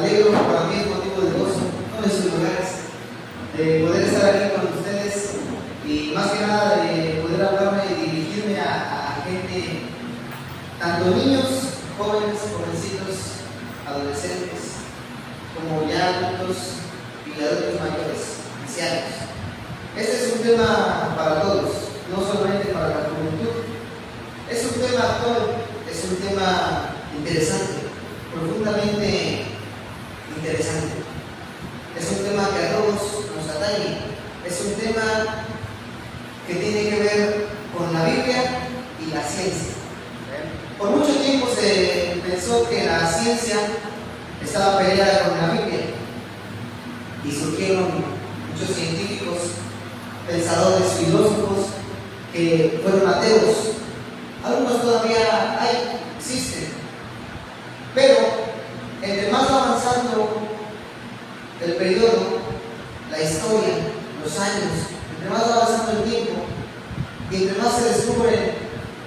alegro, para mí es motivo de gozo, no en sus lugares, de poder estar aquí con ustedes y más que nada de poder hablarme y dirigirme a gente, tanto niños, jóvenes, jovencitos, adolescentes, como ya adultos y adultos mayores, ancianos. Este es un tema para todos, no solamente para la juventud. Es un tema actual, es un tema interesante, profundamente interesante. Es un tema que a todos nos atañe, es un tema que tiene que ver con la Biblia y la ciencia. Por mucho tiempo se pensó que la ciencia estaba peleada con la Biblia y surgieron muchos científicos, pensadores, filósofos que fueron ateos. Algunos todavía existen, pero entre más va avanzando el periodo, la historia, los años, entre más va avanzando el tiempo y entre más se descubren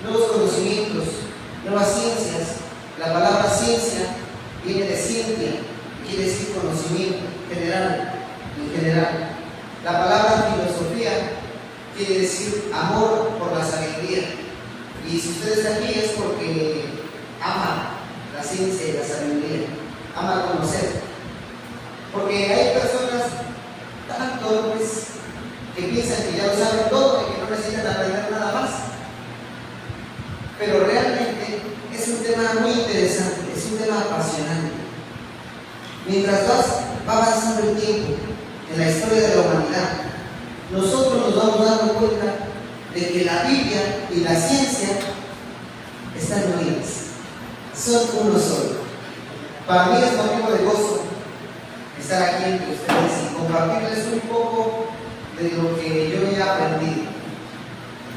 nuevos conocimientos, nuevas ciencias. La palabra ciencia viene de ciencia, quiere decir conocimiento general, en general. La palabra filosofía quiere decir amor por la sabiduría. Y si usted está aquí es porque ama la ciencia y la sabiduría, ama conocer. Porque hay personas tan torpes que piensan que ya lo saben todo y que no necesitan aprender nada más. Pero realmente es un tema muy interesante, es un tema apasionante. Mientras va avanzando el tiempo en la historia de la humanidad, nosotros nos vamos dando cuenta de que la Biblia y la ciencia están unidas, son uno solo. Para mí es motivo de gozo estar aquí entre ustedes y compartirles un poco de lo que yo he aprendido.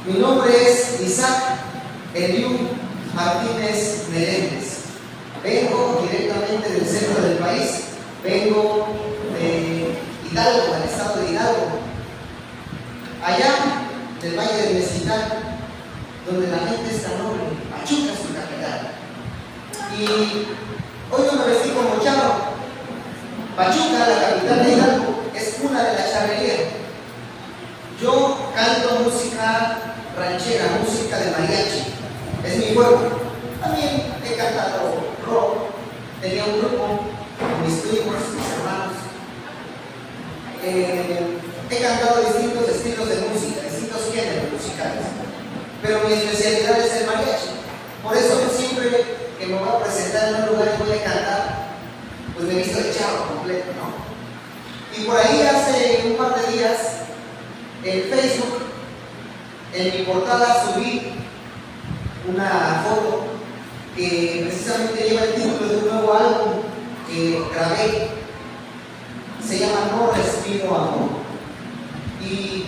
Mi nombre es Isaac Eliú Martínez Meléndez. Vengo directamente del centro del país, vengo de Hidalgo, del estado de Hidalgo, allá del Valle del Mezquital, donde la gente es tan noble. Pachuca es su capital. Y hoy no me vestí como charro. Pachuca, la capital de Hidalgo, es una de la charrería. Yo canto música ranchera, música de mariachi, es mi juego. También he cantado rock, tenía un grupo con mis primos, mis hermanos. He cantado distintos estilos de música, distintos géneros musicales, pero mi especialidad es el mariachi. Por eso yo siempre que me voy a presentar en un lugar y voy a cantar, pues me he visto de charro completo, ¿no? Y por ahí hace un par de días, en Facebook, en mi portada subí una foto que precisamente lleva el título de un nuevo álbum que grabé. Se llama No Respiro Amor. Y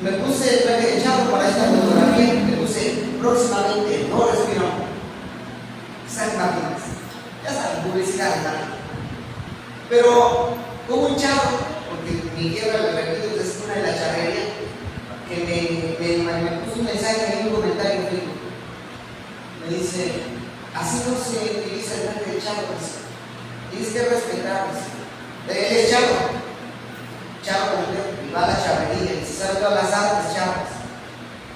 me puse traje de charro para esta fotografía, me puse próximamente No Respiro Amor. Isaac Martínez. Ya saben, publicidad, ¿no? Pero como un charro, porque mi tierra, de repito, es una de las charrerías, que me puso un mensaje en un comentario en Facebook. Me dice, así no se utiliza el traje de charro, tienes que respetar. Él es charro completo, y va a la charrería, y se sabe todas las artes charras.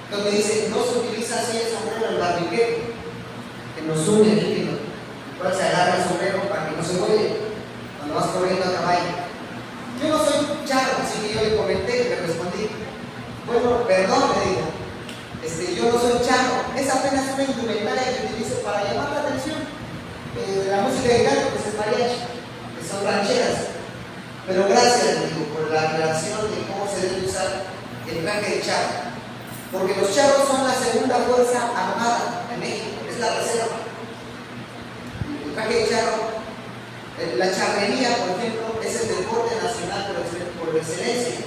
Entonces me dice, no se utiliza así el sombrero, el barbiquero, que nos une aquí, que no se agarra el sombrero para que no se mueve cuando vas corriendo a caballo. Yo no soy charro, así que yo le comenté, le respondí, bueno, perdón, le digo, yo no soy charro, es apenas una indumentaria que utilizo para llamar la atención. La música de canto pues es mariachi, que son rancheras. Pero gracias, le digo, por la aclaración de cómo se debe usar el traje de charro. Porque los charros son la segunda fuerza armada en México, es la reserva. El traje de charro, la charrería, por ejemplo, es el deporte nacional por excelencia.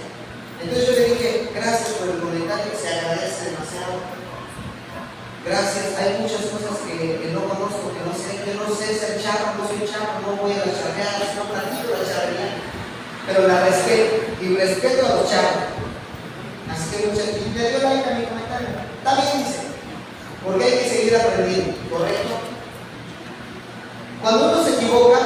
Entonces yo le dije, gracias por el comentario, se agradece demasiado. Gracias, hay muchas cosas que no conozco, que no sé. Yo no sé ser charro, no soy charro, no voy a las charreadas, no practico la charrería, pero la respeto y respeto a los charros. Así que muchas gracias. Le dio like a mi comentario. Está bien, dice, porque hay que seguir aprendiendo, ¿correcto? Cuando uno se equivoca,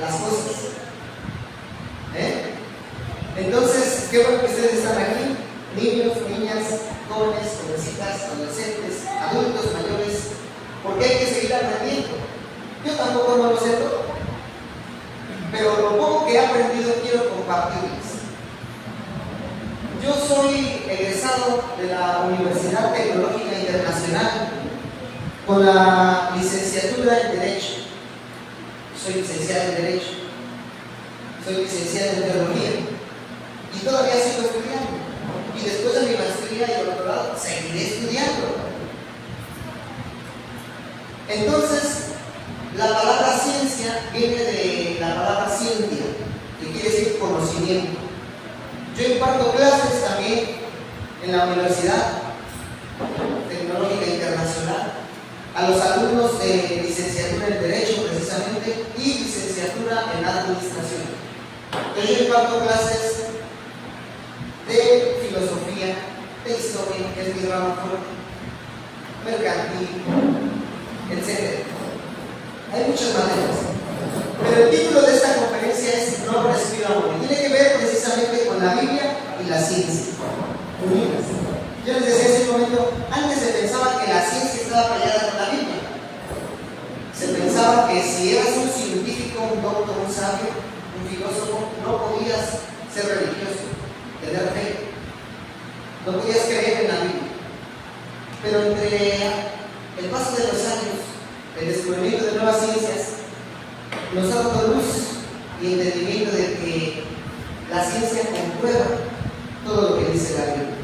las cosas. Entonces, qué bueno que ustedes están aquí, niños, niñas, jóvenes, jovencitas, adolescentes, adultos, mayores, porque hay que seguir aprendiendo. Yo tampoco no lo sé todo, pero lo poco que he aprendido quiero compartirles. Yo soy egresado de la Universidad Tecnológica Internacional con la licenciatura en Derecho. Soy licenciado en Derecho, soy licenciado en Teología y todavía sigo estudiando. Y después de mi maestría y doctorado seguiré estudiando. Entonces, la palabra ciencia viene de la palabra ciencia, que quiere decir conocimiento. Yo imparto clases también en la Universidad Tecnológica Internacional a los alumnos de licenciatura en Derecho precisamente y licenciatura en Administración. Entonces yo imparto clases de filosofía, de historia, que es mi rama fuerte, mercantil, etc. Hay muchas materias. Pero el título de esta conferencia es No respiro amor. Y tiene que ver precisamente con la Biblia y la ciencia unidas. Yo les decía hace un momento, antes se pensaba que la ciencia estaba peleada con la Biblia. Se pensaba que si eras un científico, un doctor, un sabio, un filósofo, no podías ser religioso, tener fe. No podías creer en la Biblia. Pero entre el paso de los años, el descubrimiento de nuevas ciencias, nos ha dado luz y entendimiento de que la ciencia comprueba todo lo que dice la Biblia.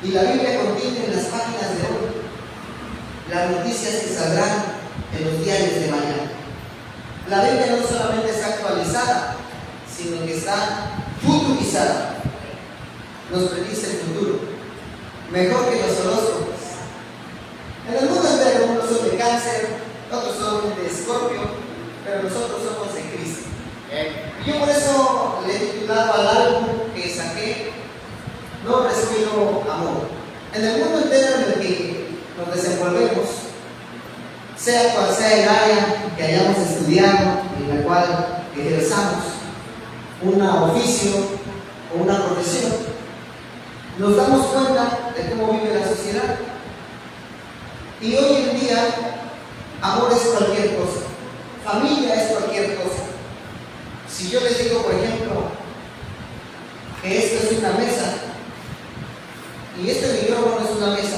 Y la Biblia contiene en las páginas de hoy las noticias que saldrán en los diarios de mañana. La Biblia no solamente está actualizada, sino que está futurizada. Nos predice el futuro, mejor que los horóscopos. En el mundo entero, unos son de Cáncer, otros son de Escorpio, pero nosotros somos de Cristo. Y yo por eso le he titulado al álbum que saqué No respiro amor. En el mundo entero en el que nos desenvolvemos, sea cual sea el área que hayamos estudiado y en la cual ejerzamos un oficio o una profesión, nos damos cuenta de cómo vive la sociedad. Y hoy en día, amor es cualquier cosa, familia es cualquier cosa. Si yo les digo, por ejemplo, que esto es una mesa, y este micrófono es una mesa,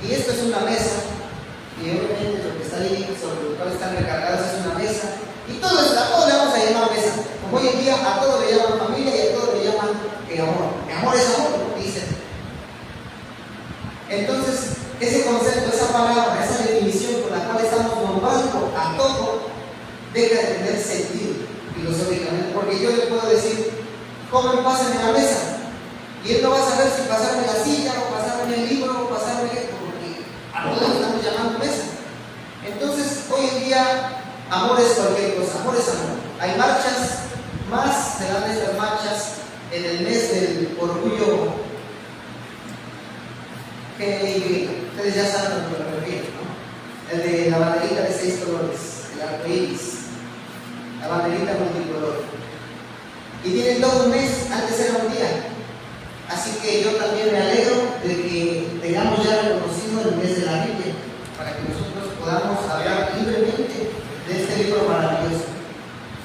y esto es una mesa, y obviamente lo que está ahí sobre lo cual están recargados es una mesa, y todo le vamos a llamar mesa. Como hoy en día a todo le llaman familia y a todo le llaman amor. Amor es amor, dicen. Entonces, ese concepto, esa palabra, esa definición con la cual estamos nombrando a todo, deja de tener sentido filosóficamente, porque yo le puedo decir, joven, pásame la mesa, y él no va a saber si pasarme la silla, o pasarme el libro, o pasarme esto, porque a todos le estamos llamando mesa. Entonces, hoy en día, amor es cualquier cosa, amor es amor. Hay marchas, más se dan estas marchas en el mes del orgullo que ustedes ya saben a lo que me refiero, ¿no? El de la banderita de 6 colores, el arco iris, la banderita multicolor. Y tienen todo un mes, antes era un día. Así que yo también me alegro de que tengamos ya reconocido el mes de la Biblia, para que nosotros podamos hablar libremente de este libro maravilloso.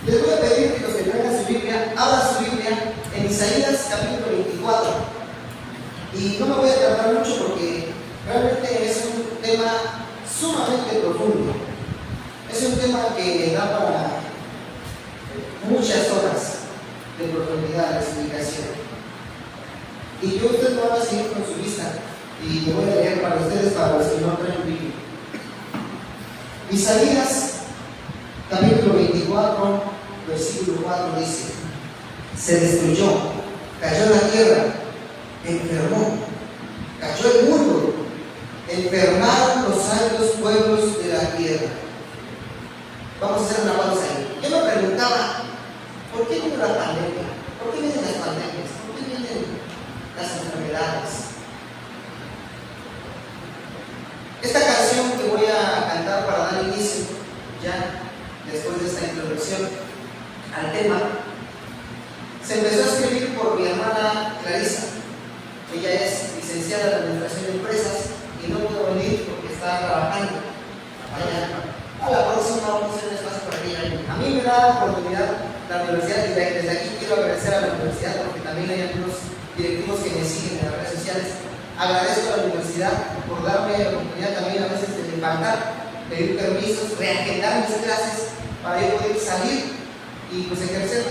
Les voy a pedir que los que traigan su Biblia, abran su Biblia en Isaías capítulo 24. Y no me voy a tardar mucho porque realmente es un tema sumamente profundo. Es un tema que da para muchas horas de profundidad de explicación. Y yo ustedes van a seguir con su vista y lo voy a leer para ustedes, para los que no traen Biblia. Isaías capítulo 24, versículo 4 dice: se destruyó, cayó la tierra, enfermó, cayó el mundo, enfermaron los altos pueblos de la tierra. Vamos a hacer una pausa ahí. Yo me preguntaba, ¿por qué viene la pandemia? ¿Por qué vienen las pandemias? ¿Por qué vienen las enfermedades? Esta canción que voy a cantar para dar inicio ya después de esta introducción al tema, se empezó a escribir por mi hermana Clarisa. Ella es licenciada en Administración de Empresas y no pudo venir porque está trabajando allá. A la próxima vamos a hacer un espacio para que ella. A mí me da la oportunidad la universidad y desde aquí quiero agradecer a la universidad porque también hay algunos directivos que me siguen en las redes sociales. Agradezco a la universidad por darme la oportunidad también a veces de faltar, pedir permisos, reagendar mis clases para yo poder salir y pues ejercer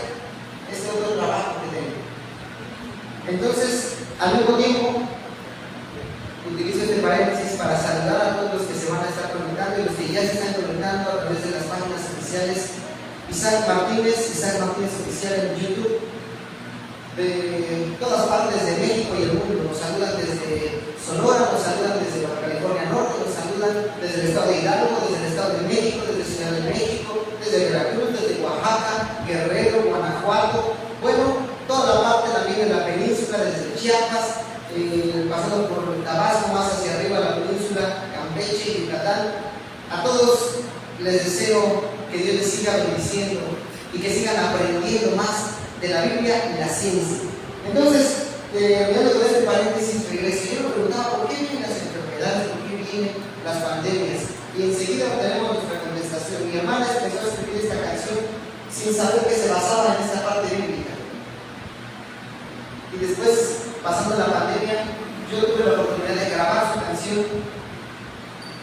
este otro trabajo que tengo. Entonces, al mismo tiempo, utilizo este paréntesis para saludar a todos los que se van a estar conectando y los que ya se están conectando a través de las páginas oficiales. Isaac Martínez Oficial en YouTube, de todas partes de México y el mundo. Nos saludan desde Sonora, nos saludan desde Baja California Norte, nos saludan desde el estado de Hidalgo, desde el estado de México, desde Ciudad de México, desde Veracruz, desde Oaxaca, Guerrero, Guanajuato, bueno, toda la parte también de la península, desde Chiapas, pasando por Tabasco, más hacia arriba la península, Campeche, Yucatán. A todos les deseo que Dios les siga bendiciendo y que sigan aprendiendo más de la Biblia y la ciencia. Entonces, hablando con este paréntesis, regreso. Yo me preguntaba por qué vienen las enfermedades, por qué vienen las pandemias, y enseguida tenemos nuestra contestación. Mi hermana empezó a escribir esta canción sin saber que se basaba en esta parte bíblica. Y después, pasando la pandemia, yo tuve la oportunidad de grabar su canción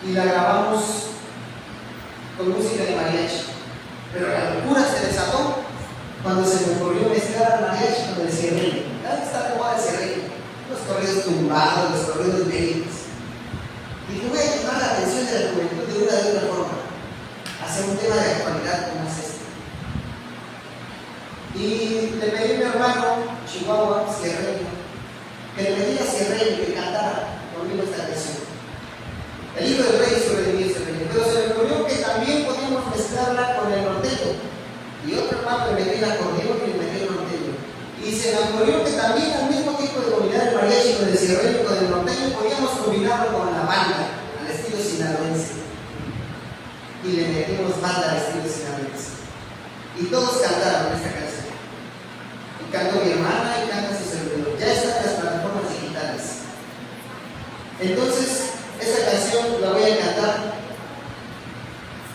y la grabamos con música de mariachi. Pero la locura se desató cuando se me ocurrió mezclar al mariachi con el cierreño. ¿Dónde está la moda del cierreño? Los corridos tumbados, los corridos bélicos. Dije, voy a llamar la atención de la juventud de una otra forma, hacer un tema de actualidad como es este. Y le pedí a mi hermano, Chihuahua, cierreño, que le pedí a cierreño que cantara conmigo esta canción. El hijo del rey sobrevivió cierreño, pero se me ocurrió que también podíamos mezclarla con el norteño. Y otro hermano le metió el acordeón y le metió el norteño. Y se me ocurrió que también al mismo tiempo de combinar el mariachi con el cierreño y con el norteño, podíamos combinarlo con la banda, al estilo sinaloense. Y le metimos banda al estilo sinaloense. Y todos cantaron esta canción. Y cantó mi hermana y canta su servidor. Ya está en las plataformas digitales. Entonces, esta canción la voy a cantar.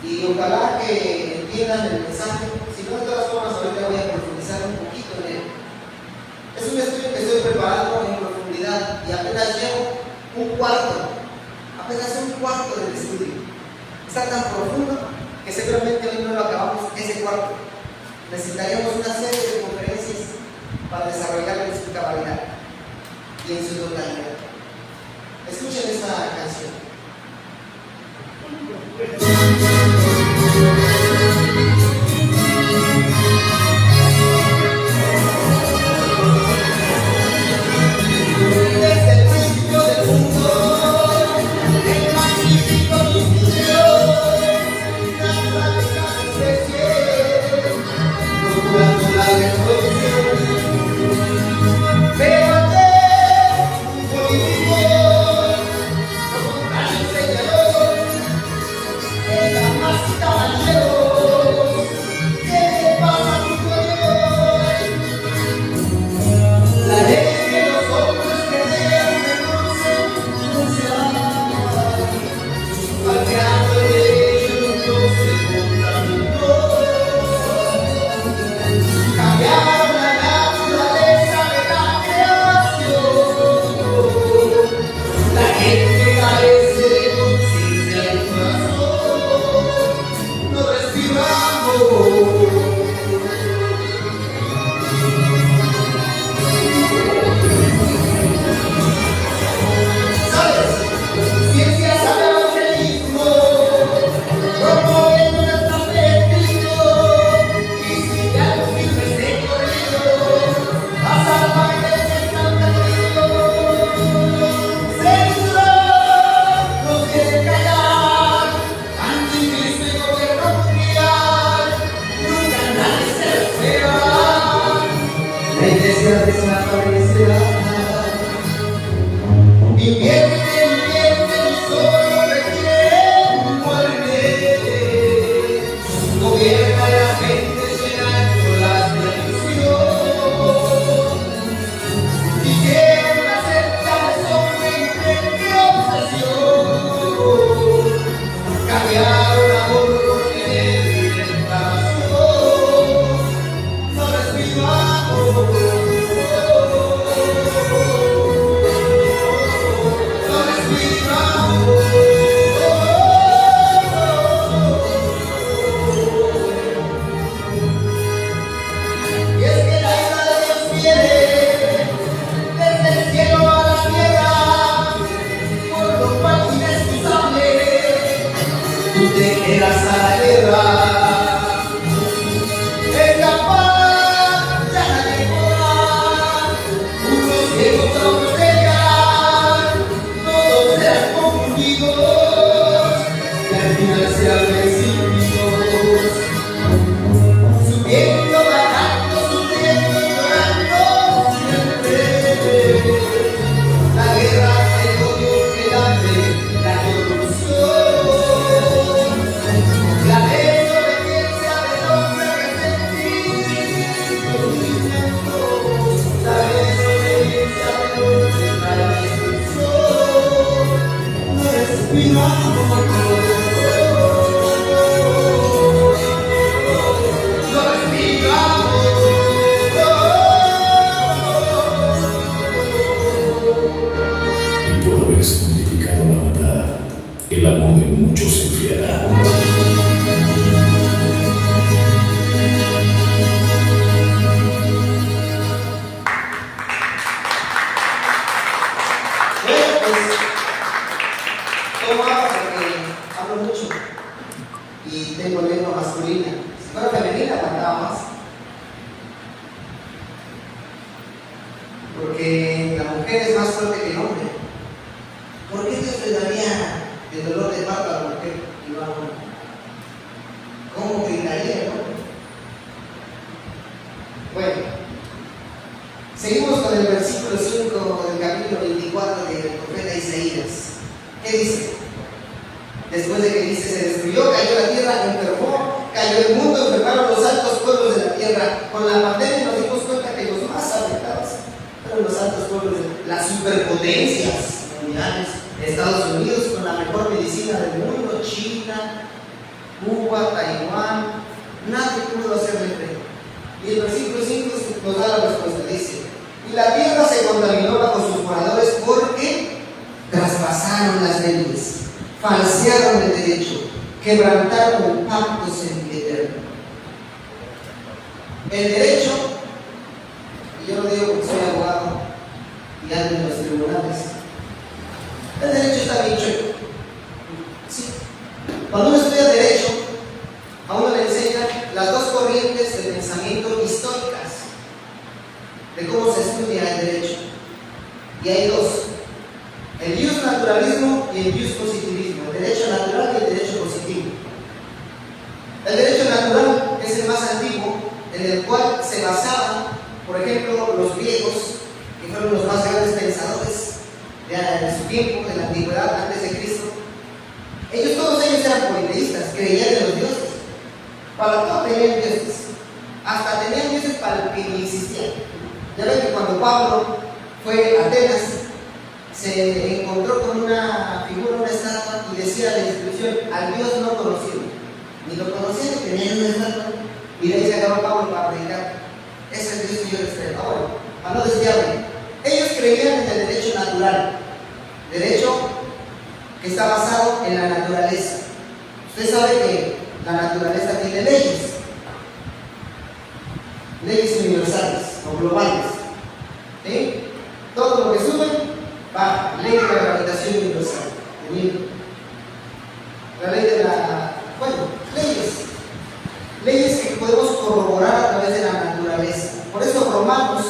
Y ojalá que entiendan el mensaje. Si no, de todas formas, ahorita voy a profundizar un poquito en él. Es un estudio que estoy preparando en profundidad y apenas llevo un cuarto del estudio. Está tan profundo que seguramente hoy no lo acabamos ese cuarto. Necesitaríamos una serie de conferencias para desarrollarlo en su cabalidad y en su totalidad. Escuchen esta canción. Esta más. Porque la mujer es más fuerte que el hombre. ¿Por qué Dios le daría el dolor de parto a la mujer y no al hombre? ¿Cómo gritaría el hombre? Bueno, seguimos con el versículo 5 del capítulo 24 del profeta Isaías. ¿Qué dice? Después de que dice, se destruyó, cayó la tierra, enfermó, cayó el mundo, enfermaron los altos pueblos de la tierra. Con la pandemia nos dimos cuenta que los más afectados fueron los altos pueblos de las superpotencias mundiales. Estados Unidos con la mejor medicina del mundo, China, Cuba, Taiwán, nadie pudo hacerle frente. Y el versículo 5 nos da la respuesta, dice, y la tierra se contaminó bajo sus moradores porque traspasaron las leyes, falsearon el derecho, quebrantaron el pacto sempiterno. El derecho, y yo lo digo porque soy abogado y ando en los tribunales, el derecho está bien chueco. Sí. Cuando uno estudia derecho, a uno le enseñan las dos corrientes de pensamiento históricas de cómo se estudia el derecho. Y hay dos: el jus naturalismo y el jus positivismo, el derecho natural y el derecho positivo. El derecho natural es el más antiguo, en el cual se basaban, por ejemplo, los griegos, que fueron los más grandes pensadores de su tiempo, de la antigüedad, antes de Cristo. Todos ellos eran politeístas, creían en los dioses. Para todo tenían dioses. Hasta tenían dioses para el que ni existían. Ya ven que cuando Pablo fue a Atenas, se encontró con una figura, una estatua, y decía la inscripción, al Dios no conocido. Ni lo conocían, ni tenían una estatua. Y de ahí se acabó Pablo para predicar. Ese es el Dios que yo les traigo. Ahora, para no desviarme, ellos creían en el derecho natural, derecho que está basado en la naturaleza. Usted sabe que la naturaleza tiene leyes universales o globales. ¿Sí? Todo lo que sube va, ley de la gravitación universal. La ley de la. Bueno, leyes que podemos corroborar a través de la naturaleza. Por eso Romanos,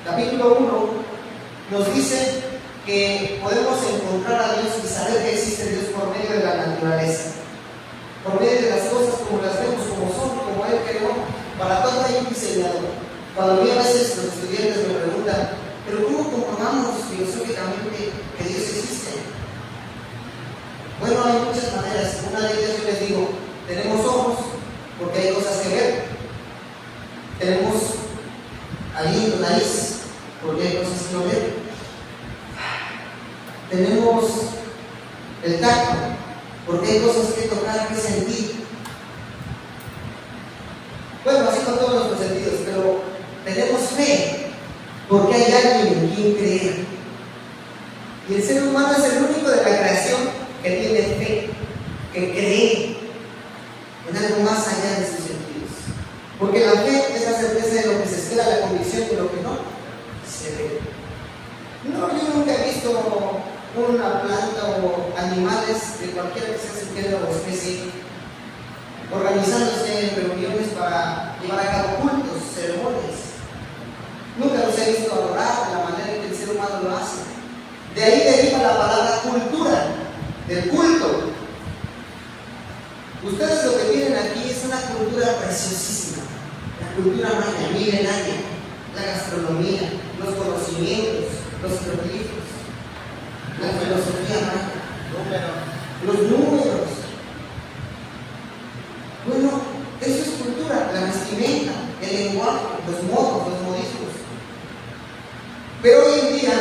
capítulo 1, nos dice que podemos encontrar a Dios y saber que existe Dios por medio de la naturaleza, por medio de las cosas como las vemos, como son, como Él creó. Para todo hay un diseñador. Cuando a mí a veces los estudiantes me preguntan, ¿pero cómo comprobamos filosóficamente que Dios existe? Bueno, hay muchas maneras. Una de ellas yo les digo, tenemos ojos, porque hay cosas que ver. Tenemos ahí la nariz, porque hay cosas que no ver. Tenemos el tacto, porque hay cosas que tocar, que sentir. Bueno, así con todos nuestros sentidos, pero tenemos fe, porque hay alguien en quien creer. Y el ser humano es el único de la creación que tiene fe, que cree en algo más allá de sus sentidos. Porque la fe es la certeza de lo que se espera, la convicción de lo que no se ve. No, yo nunca he visto una planta o animales de cualquier que sea su género o especie organizándose en reuniones para llevar a cabo cultos, ceremonias. Nunca los he visto adorar de la manera en que el ser humano lo hace. De ahí deriva la palabra cultura, del culto. Ustedes lo que tienen aquí es una cultura preciosísima, la cultura maya, milenaria, la gastronomía, los conocimientos, los jeroglíficos, la filosofía maya, los números. Bueno, eso es cultura, la vestimenta, el lenguaje, los modos, los modismos. Pero hoy en día,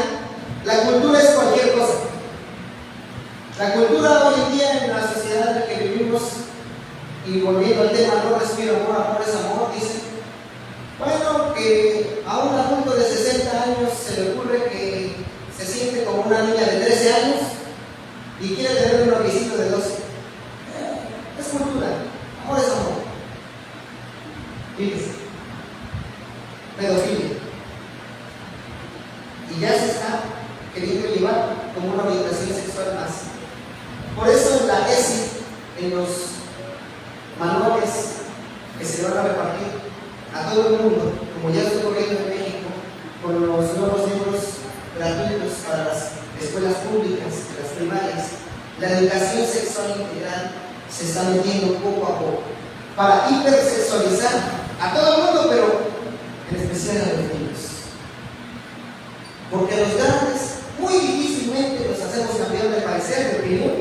la cultura es cualquier cosa. La cultura hoy en día en la sociedad en la que vivimos, y volviendo al tema, no respiro amor, amor es amor, dice, bueno, que a un adulto de 60 años se le ocurre que se siente como una niña de 13 años y quiere tener un noviecito de 12. Es cultura, amor es amor. Fíjense, pedofilia. Y ya se está queriendo llevar como una orientación sexual más. Por eso en la ESI, en los manuales que se van a repartir, a todo el mundo, como ya está ocurriendo en México, con los nuevos libros gratuitos para las escuelas públicas, las primarias. La educación sexual integral se está metiendo poco a poco para hipersexualizar a todo el mundo, pero en especial a los niños. Porque los grandes muy difícilmente los hacemos cambiar de parecer, de opinión.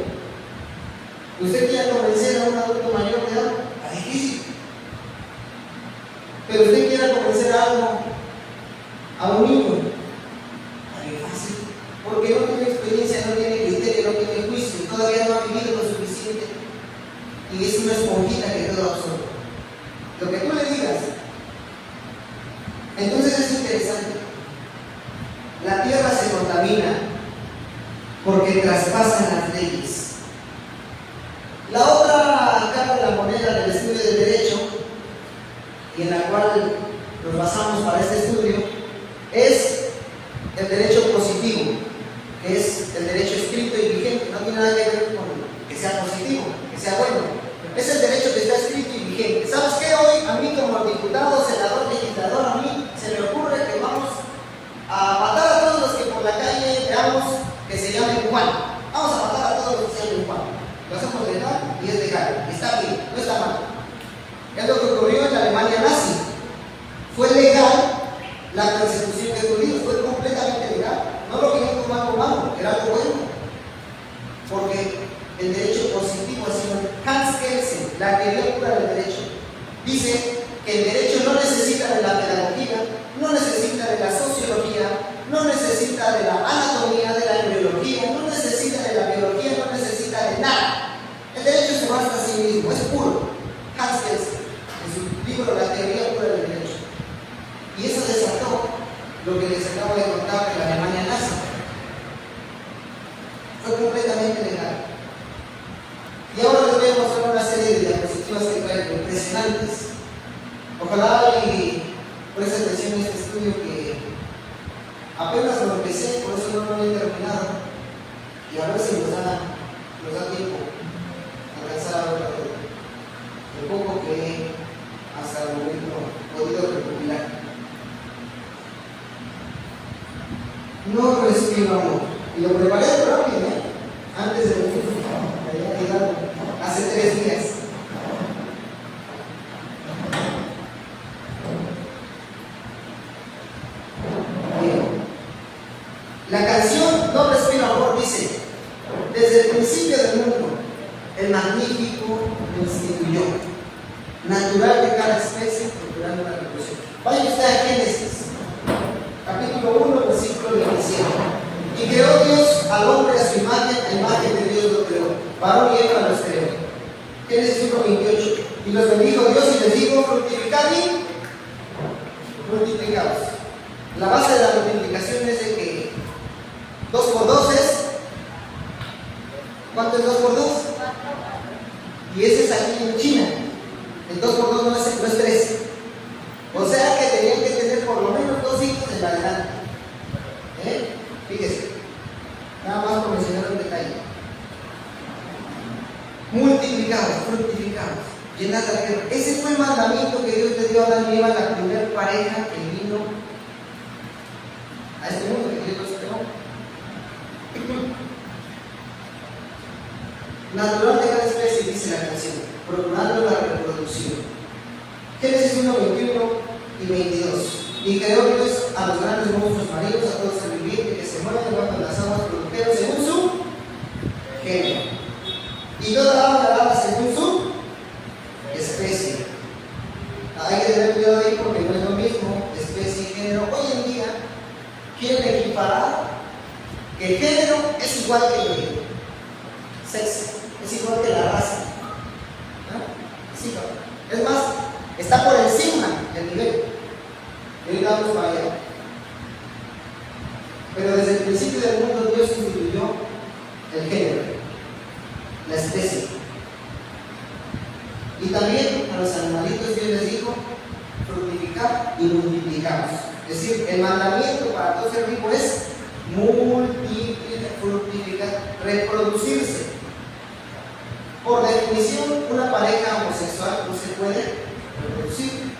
Usted quiere convencer a un adulto mayor de algo, es difícil. Pero usted quiere convencer algo a un niño, es fácil. Porque no tiene experiencia, no tiene criterio, no tiene juicio, todavía no ha vivido lo suficiente. Y es una esponjita que todo absorbe. Lo que tú le digas. Entonces es interesante. La tierra se contamina porque traspasan las leyes. La otra cara de la moneda del estudio del derecho, y en la cual nos basamos para este estudio, es el derecho positivo, que es el derecho escrito y vigente. No tiene nada que ver con que sea positivo, que sea bueno. Es el derecho que está escrito y vigente. ¿Sabes qué? Hoy a mí como diputado, senador, legislador, a mí se me ocurre que vamos a matar a todos los que por la calle veamos que se llamen Juan. Vamos a matar a todos los que se llamen Juan. Lo hacemos legal y es legal. Está bien, no está mal. Es lo que ocurrió en la Alemania nazi. Fue legal la persecución de judíos, fue completamente legal. No lo vieron como algo malo, era algo bueno. Porque el derecho positivo ha sido Hans Kelsen, la teoría pura del derecho. Dice que el derecho no necesita de la pedagogía, no necesita de la sociología, no necesita de la anatomía, de la embriología, no necesita de la biología, no necesita de nada. El derecho se basta a sí mismo, es puro. Hans Kelsen, en su libro La teoría pura del derecho. Y eso desató lo que les acabo de contar de la Alemania nazi. Fue completamente legal. Y ahora les voy a mostrar una serie de diapositivas que traigo impresionantes. Ojalá y presten atención a este estudio que apenas lo empecé, por eso no lo he terminado. Y a ver si nos da tiempo a alcanzar a hablar de poco que hasta el momento he podido recopilar. No respiro amor. Y lo preparé rápido, antes de venir. Me había quedado hace 3 días. La canción No respiro amor dice: desde el principio del mundo, el magnífico lo instituyó, natural de cada especie, procurando la revolución. Vaya usted a Génesis, capítulo 1, versículo 27. Y creó Dios al hombre a su imagen, a imagen de Dios lo creó, varón y hembra los creó. Génesis 1, 28. Y los bendijo Dios y les dijo: fructificad y multiplicaos. La base de la multiplicación es de que 2 por 2 es, ¿cuánto es 2 por 2? Y ese es aquí en China. El 2 por 2 no es 3. O sea que tenían que tener por lo menos 2 hijos en adelante. Fíjese, nada más por mencionar un detalle. Multiplicados, fructificados, llenad la tierra. Ese fue el mandamiento que Dios le dio a Adán y Eva, la primera pareja que vino a este mundo, que Dios los creó. Natural de cada especie, dice la canción, procurando la reproducción. Génesis 1, 21 y 22. Y creó Dios a los grandes monstruos marinos, a todo ser viviente que se mueve debajo de las aguas, produjeron según su género. Y toda ave daba según su especie. Hay que tener cuidado ahí porque no es lo mismo especie y género. Hoy en día quieren equiparar que el género es igual que el sexo, es igual que la raza. Sí, es más, está por encima del nivel. Y ahorita vamos para allá. Pero desde el principio del mundo Dios instituyó el género, la especie. Y también a los animalitos Dios les dijo: fructificar y multiplicaros. Es decir, el mandamiento para todo ser vivo es multiplicar, fructificar, reproducirse. Por definición, una pareja homosexual no se puede reproducir.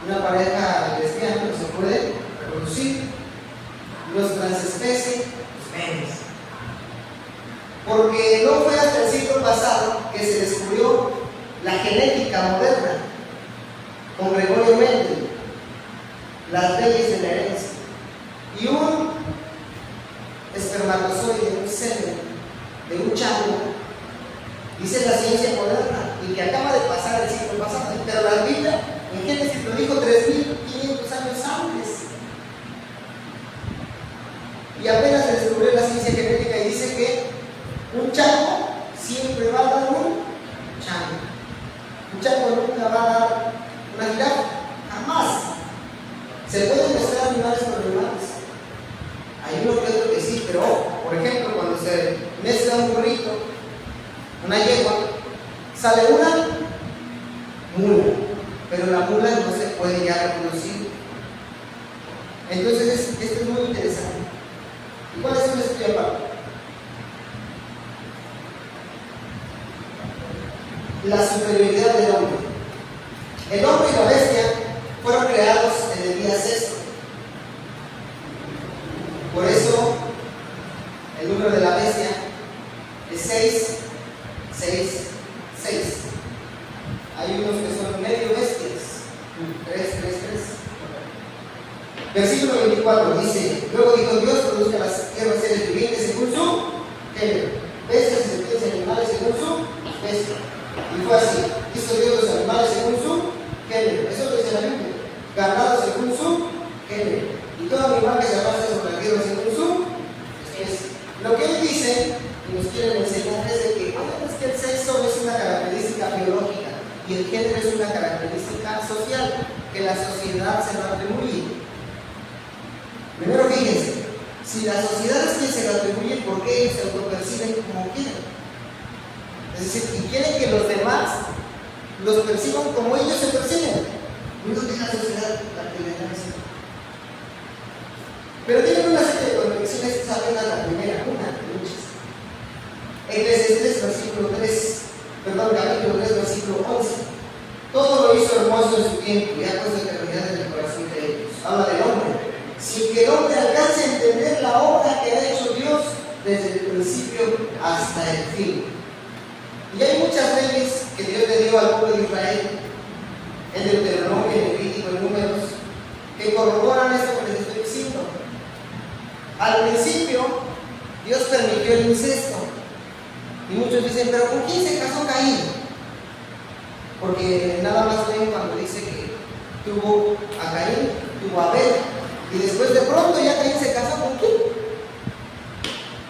una pareja lesbiana no se puede reproducir, los transespecies, los menos. Porque no fue hasta el siglo pasado que se descubrió la genética moderna con Gregorio Mendel, las leyes de la herencia, y un espermatozoide, un semen de un chango, dice la ciencia moderna, y que acaba de pasar el siglo pasado, pero la Biblia en Génesis lo dijo 3.500 años antes. Y apenas se descubrió la ciencia genética y dice que un chango siempre va a dar un chango. Un chango nunca va a dar una jirafa, jamás. Se pueden mezclar animales con animales. Hay uno que otro que sí, pero por ejemplo, cuando se mezcla un burrito, una yegua, sale una mula, pero la mula no se puede ya reproducir. Entonces, esto es muy interesante. ¿Y cuál es un estudio aparte? La superioridad del hombre. El hombre y la bestia fueron creados en el día sexto. Por eso, el número de la bestia es 6, 6, 6. Hay unos que son medio bestias. 3, 3, 3. Versículo 24 dice: luego dijo Dios, produzca las tierras seres vivientes según su género, bestias y serpientes y animales según su especie. Y fue así: hizo Dios los animales según su género, eso lo dice la Biblia, ganado según su género, y todo animal que se arrastra sobre la tierra según su especie. Lo que él dice y nos quieren enseñar es de que, bueno, es que el sexo es una característica biológica y el género es una característica social que la sociedad se lo atribuye. Primero fíjense, si la sociedad es quien se lo atribuye, ¿por qué ellos se autoperciben como quieren? Es decir, y quieren que los demás los perciban como ellos se perciben. No es la sociedad la que le da eso. Pero tienen una serie de contradicciones, esta es apenas la primera, una de muchas. Eclesiastés versículo 3, perdón, capítulo 3, versículo 11. Todo lo hizo hermoso en su tiempo y ha puesto eternidad en el corazón de ellos. Habla del hombre. Sin que el hombre alcance a entender la obra que ha hecho Dios desde el principio hasta el fin. Y hay muchas leyes que Dios le dio al pueblo de Israel, en Deuteronomio, en Levítico, en Números, que corroboran esto que les estoy diciendo. Al principio, Dios permitió el incesto. Y muchos dicen, ¿pero con quién se casó Caín? Porque nada más ven cuando dice que tuvo a Caín, tuvo a Abel. Y después de pronto ya Caín se casó con quién.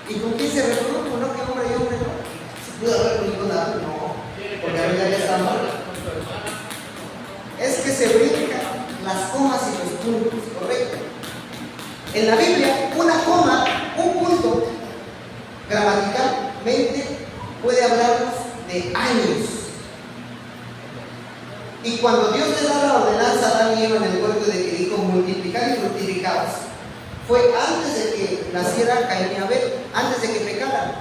¿Y con quién se reprodujo? ¿No? ¿Qué hombre y hombre no? ¿Se pudo haber con David? No, porque Abel ya está muerto. Es que se brincan las comas y los puntos, ¿correcto? En la Biblia, una coma, un punto, gramaticalmente puede hablarnos de años. Y cuando Dios le da la ordenanza a Adán y Eva en el huerto de que dijo multiplicar y fructificaos, fue antes de que naciera Caín y Abel, antes de que pecaran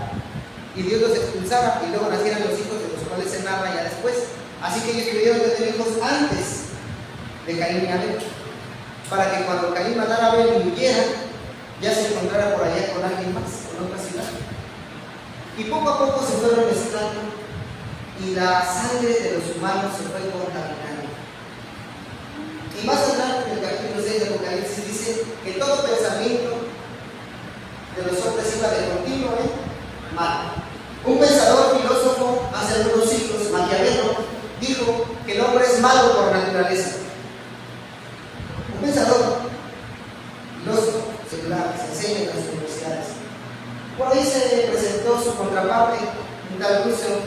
y Dios los expulsara y luego nacieran los hijos de los cuales se narra ya después. Así que ellos tuvieron que tener hijos antes de Caín y Abel, para que cuando Caín matara a Abel y huyera, ya se encontrara por allá con alguien más, con otra ciudad. Y poco a poco se fueron mezclando y la sangre de los humanos se fue contaminando. Y más adelante, en el capítulo 6 de Apocalipsis, dice que todo pensamiento de los hombres iba de continuo mal. Un pensador filósofo hace algunos siglos, Maquiavelo, dijo que el hombre es malo por naturaleza. Un pensador filósofo secular que se enseña en las universidades. Por ahí se presentó su contraparte, un tal Rousseau,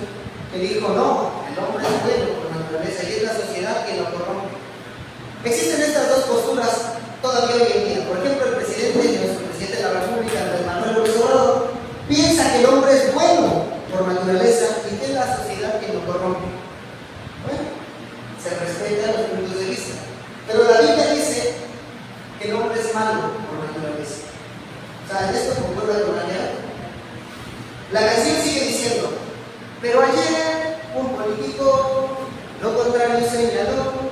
que dijo: no, el hombre es bueno por naturaleza y es la sociedad que lo corrompe. Existen estas dos posturas todavía hoy en día. Por ejemplo, el presidente, nuestro presidente de la República, Andrés Manuel López Obrador, piensa que el hombre es bueno por naturaleza y que es la sociedad que lo corrompe. Bueno, se respetan los puntos de vista, pero la Biblia dice que el hombre es malo por naturaleza. O sea, en esto concuerda con la realidad. La canción sigue diciendo: pero ayer un político lo contrario señaló.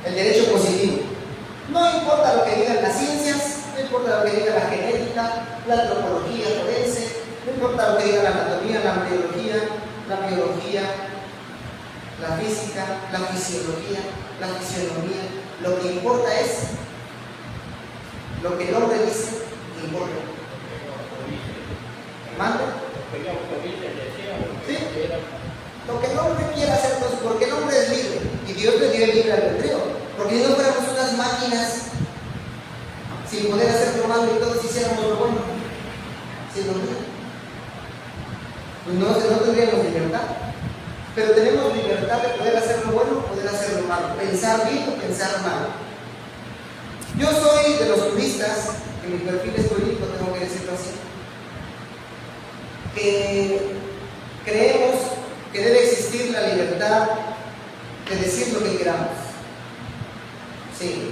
el derecho positivo. No importa lo que digan las ciencias, no importa lo que diga la genética, la antropología forense, no importa lo que diga la anatomía, la biología, la física, la fisiología, la fisionomía. Lo que importa es lo que el hombre dice que importa. ¿Manda? ¿Sí? Lo que el hombre quiera hacer, pues, porque el hombre es libre y Dios le dio el libre albedrío. Porque si no fuéramos unas máquinas sin poder hacer lo malo y todos hiciéramos lo bueno, sin lo malo, pues no tendríamos libertad. Pero tenemos libertad de poder hacer lo bueno o poder hacer lo malo, pensar bien o pensar mal. Yo soy de los turistas, que mi perfil es político, tengo que decirlo así, que creemos que debe existir la libertad de decir lo que queramos. Sí,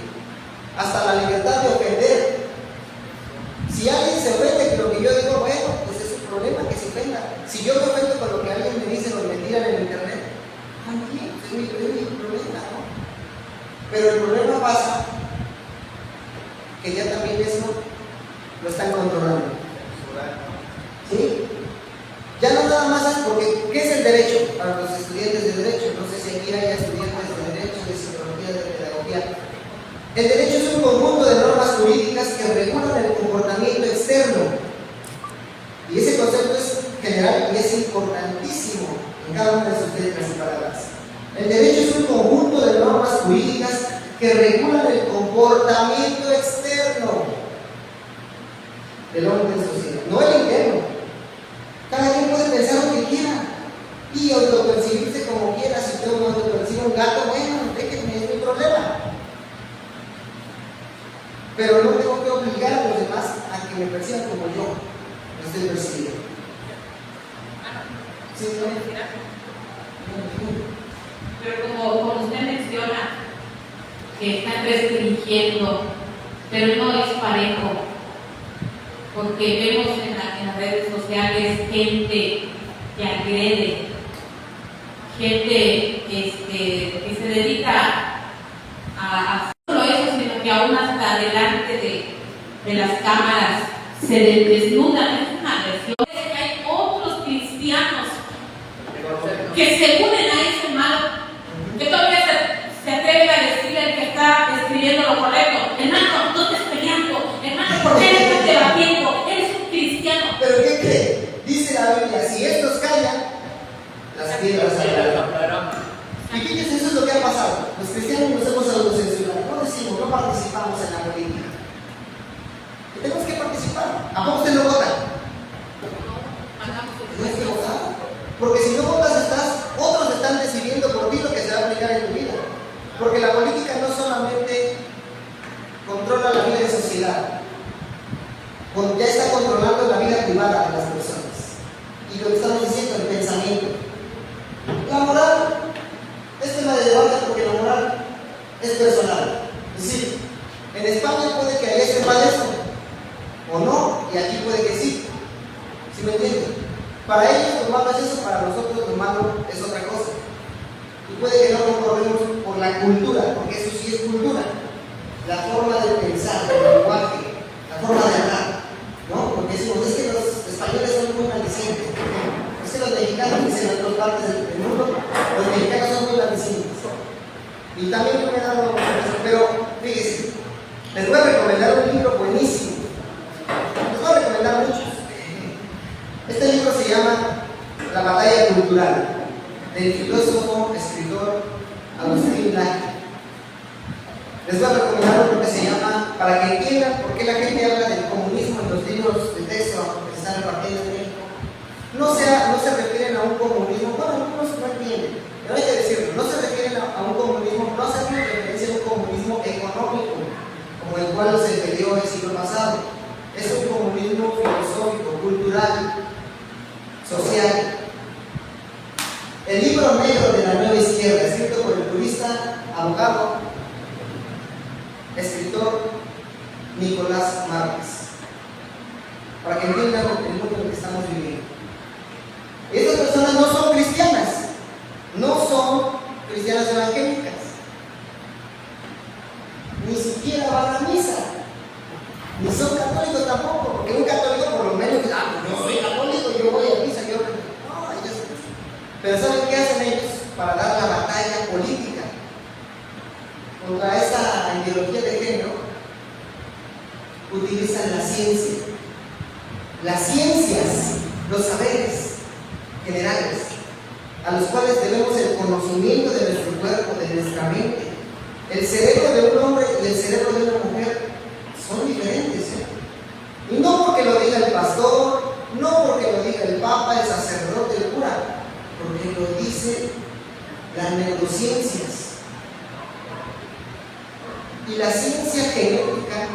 hasta la libertad de ofender. Si alguien se ofende con lo que yo digo, bueno, pues es su problema, que se ofenda. Si yo me ofendo con lo que alguien me dice o me tiran en internet, también es mi problema, ¿no? Pero el problema pasa que ya también eso lo están controlando. ¿Sí? Ya no nada más es porque, ¿qué es el derecho? Para los estudiantes de derecho, no sé si aquí hay estudiantes de derecho, de psicología, de pedagogía. El derecho es un conjunto de normas jurídicas que regulan el comportamiento externo. Y ese concepto es general y es importantísimo en cada una de sus letras y palabras. El derecho es un conjunto de normas jurídicas que regulan el comportamiento externo del hombre en sociedad, no el interno. Cada quien puede pensar lo que quiera y autopercibirse como quiera. Si yo me autopercibo un gato, bueno, déjenme, es mi problema. Pero no tengo que obligar a los demás a que me perciban como yo me estoy percibiendo. ¿Sí? Pero como usted menciona, que están restringiendo, pero no es parejo, porque vemos en las redes sociales gente que agrede, gente que se dedica a no solo eso, sino que aún hasta delante de las cámaras se desnudan. Es una agresión. Hay otros cristianos que se unen a ese mal, que todavía se atreven a decirle al que está escribiendo lo correcto: hermano, no te estés peleando, hermano, ¿por qué estás debatiendo? Eres un cristiano. ¿Pero qué cree? Dice la Biblia: si estos callan, las piedras hablarán. Y fíjense, eso es lo que ha pasado. Los cristianos nos hemos autocensurado. No decimos, no participamos en la política. Y tenemos que participar. ¿A poco usted no vota? Tienes que votar. Porque si no votas, otros están decidiendo por ti lo que se va a aplicar en tu vida. Porque la política no solamente controla la vida en sociedad, ya está controlando la vida privada de las personas. Y lo que estamos diciendo, el pensamiento. La moral es tema de debate, porque la moral es personal. Es decir, en España puede que allá esté mal eso, o no, y aquí puede que sí. ¿Sí me entienden? Para ellos lo malo es eso, para nosotros lo malo es otra cosa. Y puede que no concordemos por la cultura, porque eso sí es cultura. La forma de pensar, el lenguaje, la forma de hablar, ¿no? Porque decimos, es que los españoles son muy maldicientes. Es que los mexicanos, dicen en otras partes del mundo, los mexicanos son muy maldicientes. Y también yo me he dado eso, pero fíjense, les voy a recomendar un libro buenísimo. Les voy a recomendar muchos. Este libro se llama La batalla cultural, del filósofo, escritor Agustín Laje. Les voy a recomendar uno que se llama, para que entiendan por qué la gente habla del comunismo en los libros de texto que se están repartiendo en México. No se refieren a un comunismo, bueno, algunos no entienden, pero hay que decirlo, no se refieren a un comunismo, no hacen una referencia a un comunismo económico, como el cual se peleó el siglo pasado. Es un comunismo filosófico, cultural, social. El libro negro de la nueva izquierda, escrito por el jurista, abogado, escritor Nicolás Márquez, para que entiendan el mundo en el que estamos viviendo. Estas personas no son cristianas, no son cristianas evangélicas, contra esta ideología de género, utilizan la ciencia. Las ciencias, los saberes generales, a los cuales debemos el conocimiento de nuestro cuerpo, de nuestra mente. El cerebro de un hombre y el cerebro de una mujer son diferentes, Y no porque lo diga el pastor, no porque lo diga el papa, el sacerdote, el cura, porque lo dice las neurociencias. Y la ciencia genética,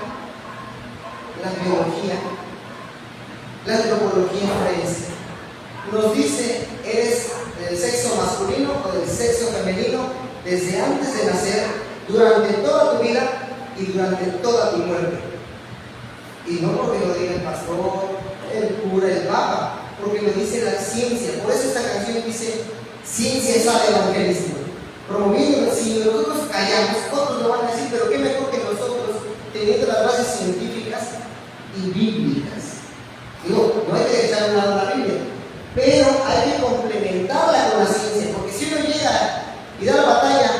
la biología, la antropología forense, nos dice, eres del sexo masculino o del sexo femenino desde antes de nacer, durante toda tu vida y durante toda tu muerte. Y no porque lo diga el pastor, el cura, el papa, porque lo dice la ciencia. Por eso esta canción dice, ciencia es al evangelismo. Promoviendo, si nosotros callamos, otros lo van a decir, pero qué mejor que nosotros, teniendo las bases científicas y bíblicas. Digo, no hay que echar a un lado la Biblia, pero hay que complementarla con la ciencia, porque si uno llega y da la batalla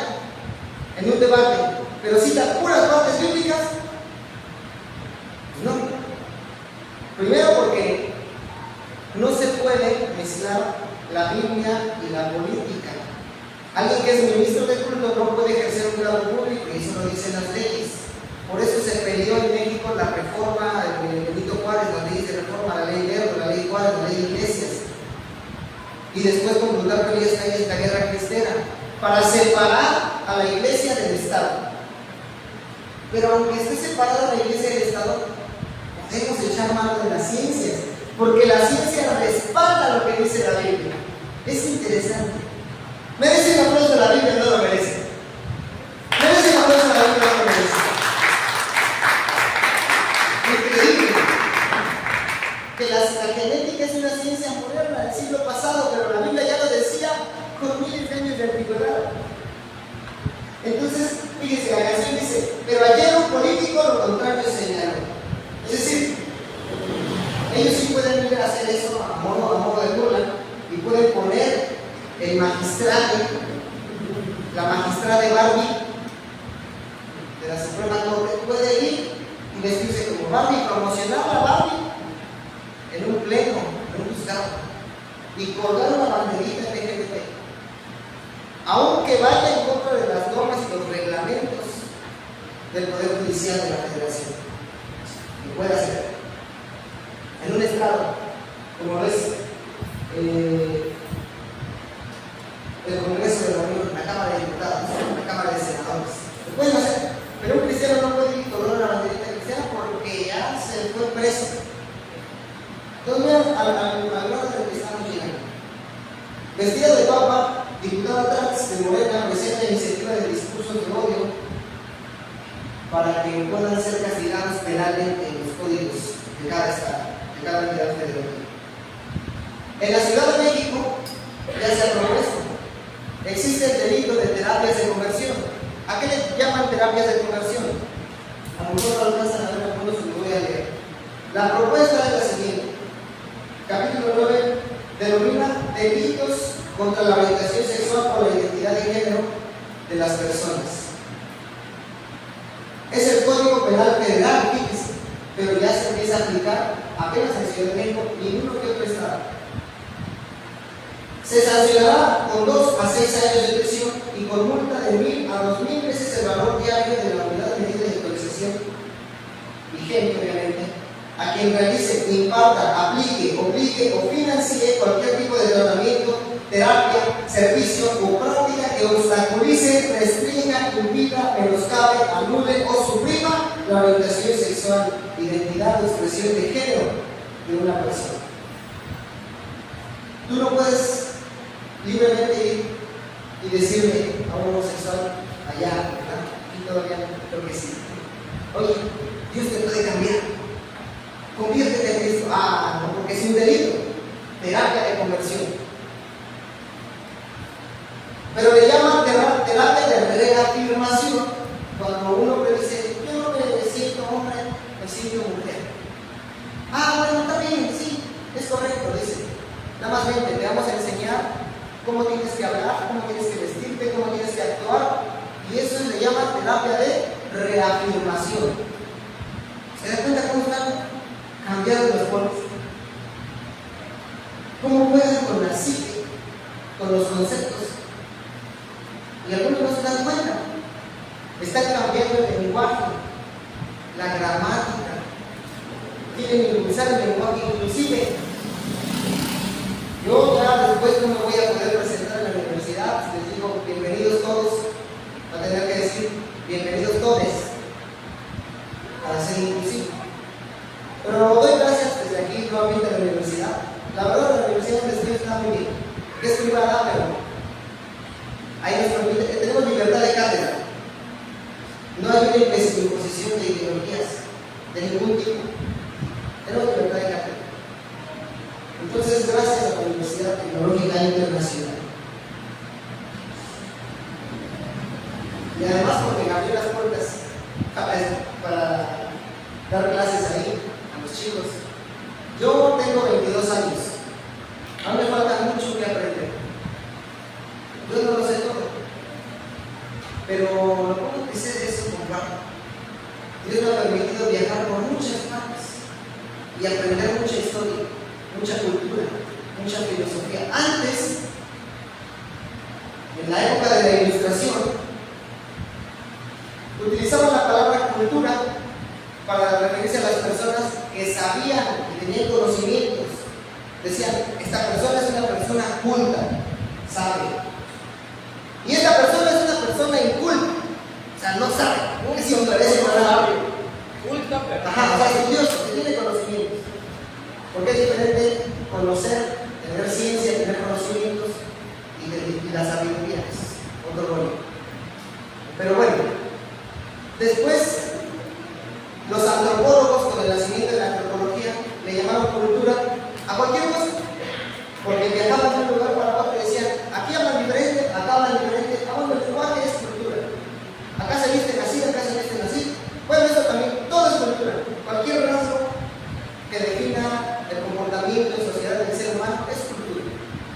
en un debate, pero cita puras partes bíblicas, no. Primero porque no se puede mezclar la Biblia y la política. Alguien que es ministro de culto no puede ejercer un cargo público, y eso lo dicen las leyes. Por eso se peleó en México la reforma de Benito Juárez, las leyes de reforma, la ley Lerdo, la ley Juárez, la ley Iglesias. Y después con Plutarco Elías Calles la guerra cristera, para separar a la iglesia del Estado. Pero aunque esté separada la iglesia del Estado, podemos echar mano de las ciencias, porque la ciencia respalda lo que dice la Biblia. Es interesante. ¿Merece un aplauso de la Biblia? No lo merece. ¿Merece un aplauso de la Biblia? No lo merece. Increíble. Que la genética es una ciencia moderna del siglo pasado, pero la Biblia ya lo decía con miles de años de antigüedad. Entonces, fíjense, la canción dice, pero ayer un político lo contrario señaló. Es decir, ellos sí pueden ir a hacer eso a modo de burla y pueden poner el magistrado, la magistrada de Barbie de la Suprema Corte, puede ir y vestirse como Barbie, promocionar a Barbie en un pleno, en un juzgado, y colgar una banderita LGBT, aunque vaya en contra de las normas y los reglamentos del Poder Judicial de la Federación. Lo puede hacer en un estado como es el Congreso de la Unión, la Cámara de Diputados, la Cámara de Senadores. Lo pueden hacer, pero un cristiano no puede ir colgar una banderita cristiana porque ya se fue preso. Entonces vean al grado de lo que estamos llegando. Vestida de papa, diputada trans de Morena presenta iniciativa de discursos de odio para que puedan ser castigados penalmente en los códigos de cada estado, de cada entidad federativa. En la Ciudad de México ya se aprobó esto. Existe el delito de terapias de conversión. ¿A qué le llaman terapias de conversión? A lo mejor alcanzan a ver algunos y lo voy a leer. La propuesta es la siguiente. Capítulo 9 denomina delitos contra la orientación sexual o la identidad de género de las personas. Es el Código Penal Federal, fíjense, pero ya se empieza a aplicar apenas en Ciudad de México y en uno que otro estado. Se sancionará con 2 a 6 años de prisión y con multa de 1,000 a 2,000 veces el valor diario de la unidad de medida de actualización vigente, obviamente, a quien realice, imparta, aplique, obligue o financie cualquier tipo de tratamiento, terapia, servicio o práctica que obstaculice, restrinja, impida, menoscabe, anule o suprima la orientación sexual, identidad o expresión de género de una persona. Tú no puedes libremente ir y decirle a un homosexual allá, ¿verdad? Aquí todavía no, creo que sí. Oye, Dios te puede cambiar. Conviértete en Cristo. Ah, no, porque es un delito. Terapia de conversión. Pero le llaman terapia de reafirmación cuando uno le dice, yo no me siento hombre, me siento mujer. Ah, bueno, está bien, sí, es correcto, dice. Nada más bien te vamos a enseñar cómo tienes que hablar, cómo tienes que vestirte, cómo tienes que actuar, y eso le llama terapia de reafirmación. ¿Se da cuenta cómo están cambiados los polos? ¿Cómo juegan con la psique, con los conceptos? Y algunos no se dan cuenta. Están cambiando el lenguaje, la gramática. Quieren impulsar el lenguaje inclusive. Yo ya después no me voy a poder presentar en la universidad. Les digo, bienvenidos todos. Va a tener que decir, bienvenidos todos, para ser inclusivo. Pero doy gracias desde aquí nuevamente a la universidad. La verdad, la universidad donde estoy está muy bien. Que es privada, pero ahí nos permite, tenemos libertad de cátedra. No hay una imposición de ideologías de ningún tipo. Tenemos libertad de cátedra. Entonces, gracias a la Universidad Tecnológica Internacional. Y además porque abrió las puertas para dar clases ahí a los chicos. Yo tengo 22 años. Aún me falta mucho que aprender. Yo no lo sé todo. Pero lo poco que sé de eso comparto. Dios me ha permitido viajar por muchas partes y aprender mucha historia, mucha cultura, mucha filosofía. Antes, en la época de la Ilustración, utilizaban la palabra cultura para referirse a las personas que sabían, que tenían conocimientos. Decían, esta persona es una persona culta, sabe. Y esta persona es una persona inculta, o sea, no sabe. Es impreciso, culta, pero ajá, o sea, estudioso, que tiene conocimientos. Porque es diferente conocer, tener ciencia, tener conocimientos y la sabiduría, es otro rollo. Pero bueno, después los antropólogos, con el nacimiento de la antropología, le llamaron cultura a cualquier cosa, porque viajaban de un lugar para otro y decían, aquí hablan diferente, acá hablan diferente, el lenguaje es cultura. Acá se visten así, acá se visten así. Bueno, eso también, todo es cultura. Cualquier rasgo que defina el comportamiento en sociedad del ser humano es cultura.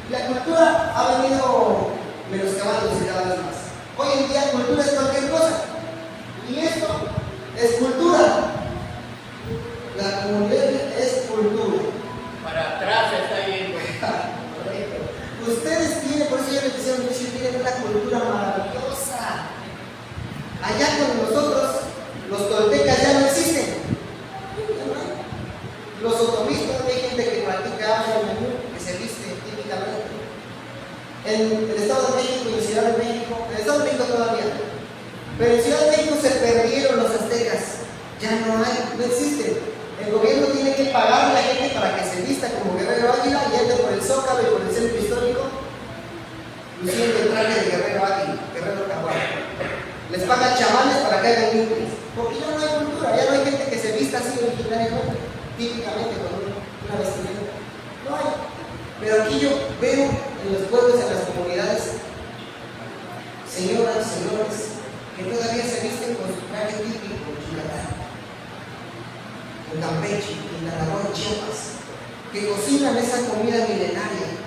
Y la cultura ha venido menoscabándose cada vez más. Hoy en día cultura es cualquier cosa. Y esto es cultura. La comunidad es cultura. para atrás está yendo. Ustedes tienen, por eso yo les decía, tienen una cultura maravillosa. Allá con nosotros, los toltecas ya no existen. Los otomistas, hay gente que practica que se viste típicamente. En el Estado de México y en Ciudad de México, en el Estado de México todavía. Pero en Ciudad de México se perdieron los aztecas. Ya no hay, no existen. El gobierno tiene que pagar a la gente para que se vista como guerrero águila y entre por el Zócalo y por el centro histórico luciendo el traje de guerrero águila, guerrero caguán. Les pagan chamanes para que hagan limpias. Porque ya no hay cultura, ya no hay gente que se vista así originariamente, típicamente con una vestimenta. No hay. Pero aquí yo veo en los pueblos, en las comunidades, señoras, señores, que todavía se visten con su traje típico, en Yucatán, en Campeche, en Tarahumara, en Chiapas, que cocinan esa comida milenaria.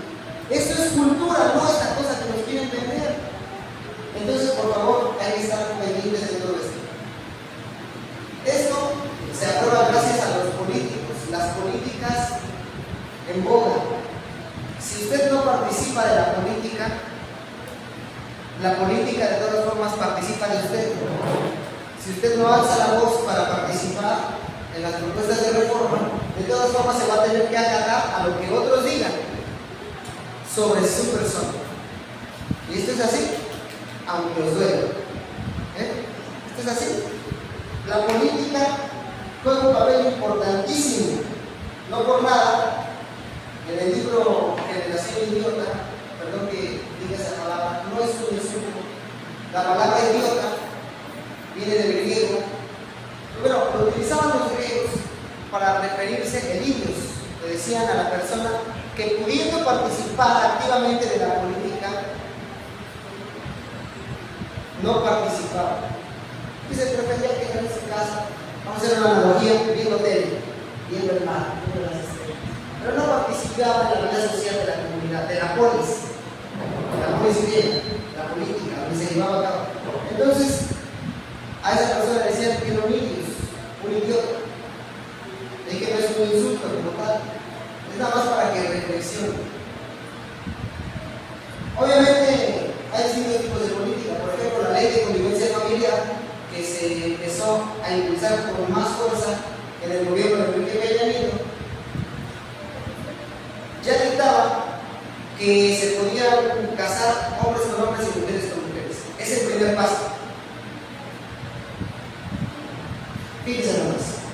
Eso es cultura, no esta cosa que nos quieren vender. Entonces, por favor, hay que estar pendientes de todo esto. Esto se aprueba gracias a los políticos, las políticas en boga. Si usted no participa de la política de todas formas participa de usted. Si usted no alza la voz para participar en las propuestas de reforma, de todas formas se va a tener que acatar a lo que otros digan sobre su persona. Y esto es así, aunque os duela. Esto es así. La política juega un papel importantísimo. No por nada, en el libro Generación Idiota, perdón que diga esa palabra, no es un insulto. La palabra idiota viene del griego. Bueno, lo utilizaban los griegos para referirse, ellos le decían a la persona que pudiendo participar activamente de la política, no participaba. Y se prefería quedar en su casa, vamos a hacer una analogía, viendo tele, viendo el mar, viendo las estrellas. Pero no participaba en la vida social de la comunidad, de la polis griega, la política, donde se llevaba a cabo. Entonces, A esa persona le decían que era un idiota. Le dije que no es un insulto como tal, es nada más para que reflexione. Obviamente hay distintos tipos de política. Por ejemplo, la ley de convivencia familiar, que se empezó a impulsar con más fuerza en el gobierno de Enrique Peña Nieto, ya dictaba que se podían casar hombres con hombres y mujeres con mujeres. Ese es el primer paso. Fíjense nomás.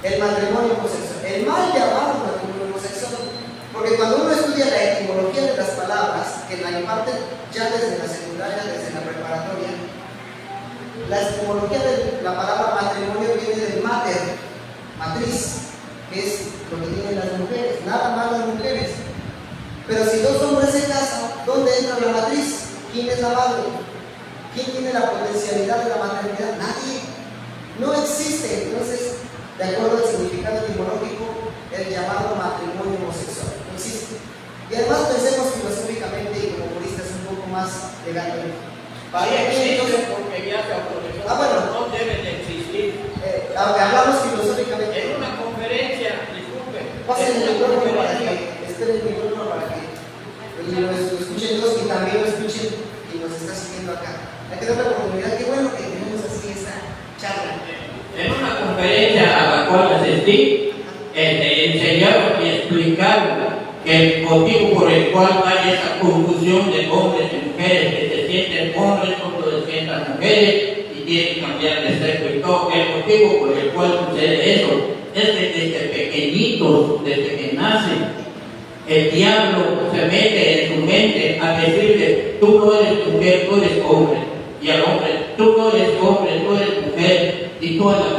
El matrimonio homosexual, el mal llamado matrimonio homosexual, porque cuando uno estudia la etimología de las palabras, que la imparten ya desde la secundaria, desde la preparatoria, la etimología de la palabra matrimonio viene del mater, matriz, que es lo que tienen las mujeres, nada más las mujeres. Pero si dos hombres se casan, ¿dónde entra la matriz? ¿Quién es la madre? ¿Quién tiene la potencialidad de la maternidad? Nadie. No existe. Entonces, de acuerdo al significado etimológico, el llamado matrimonio homosexual no existe. Y además pensemos filosóficamente y como juristas un poco más legalmente. Sí existe porque ya se autorizó. Bueno. No deben de existir. Hablamos filosóficamente. En una conferencia, disculpe. Pasen el micrófono para que esperen el micrófono para que lo escuchen todos y también lo escuchen quien nos está siguiendo acá. Hay que dar la oportunidad. Qué bueno que tenemos así esta charla. En una conferencia a la cual asistí, enseñaron y explicaron que el motivo por el cual hay esa confusión de hombres y mujeres, que se sienten hombres, otros se sientan mujeres y tienen que cambiar de sexo y todo, el motivo por el cual sucede eso es que desde pequeñitos, desde que nacen, el diablo se mete en su mente a decirle: tú no eres mujer, tú eres hombre, y al hombre: tú no eres hombre, tú eres mujer. Y toda la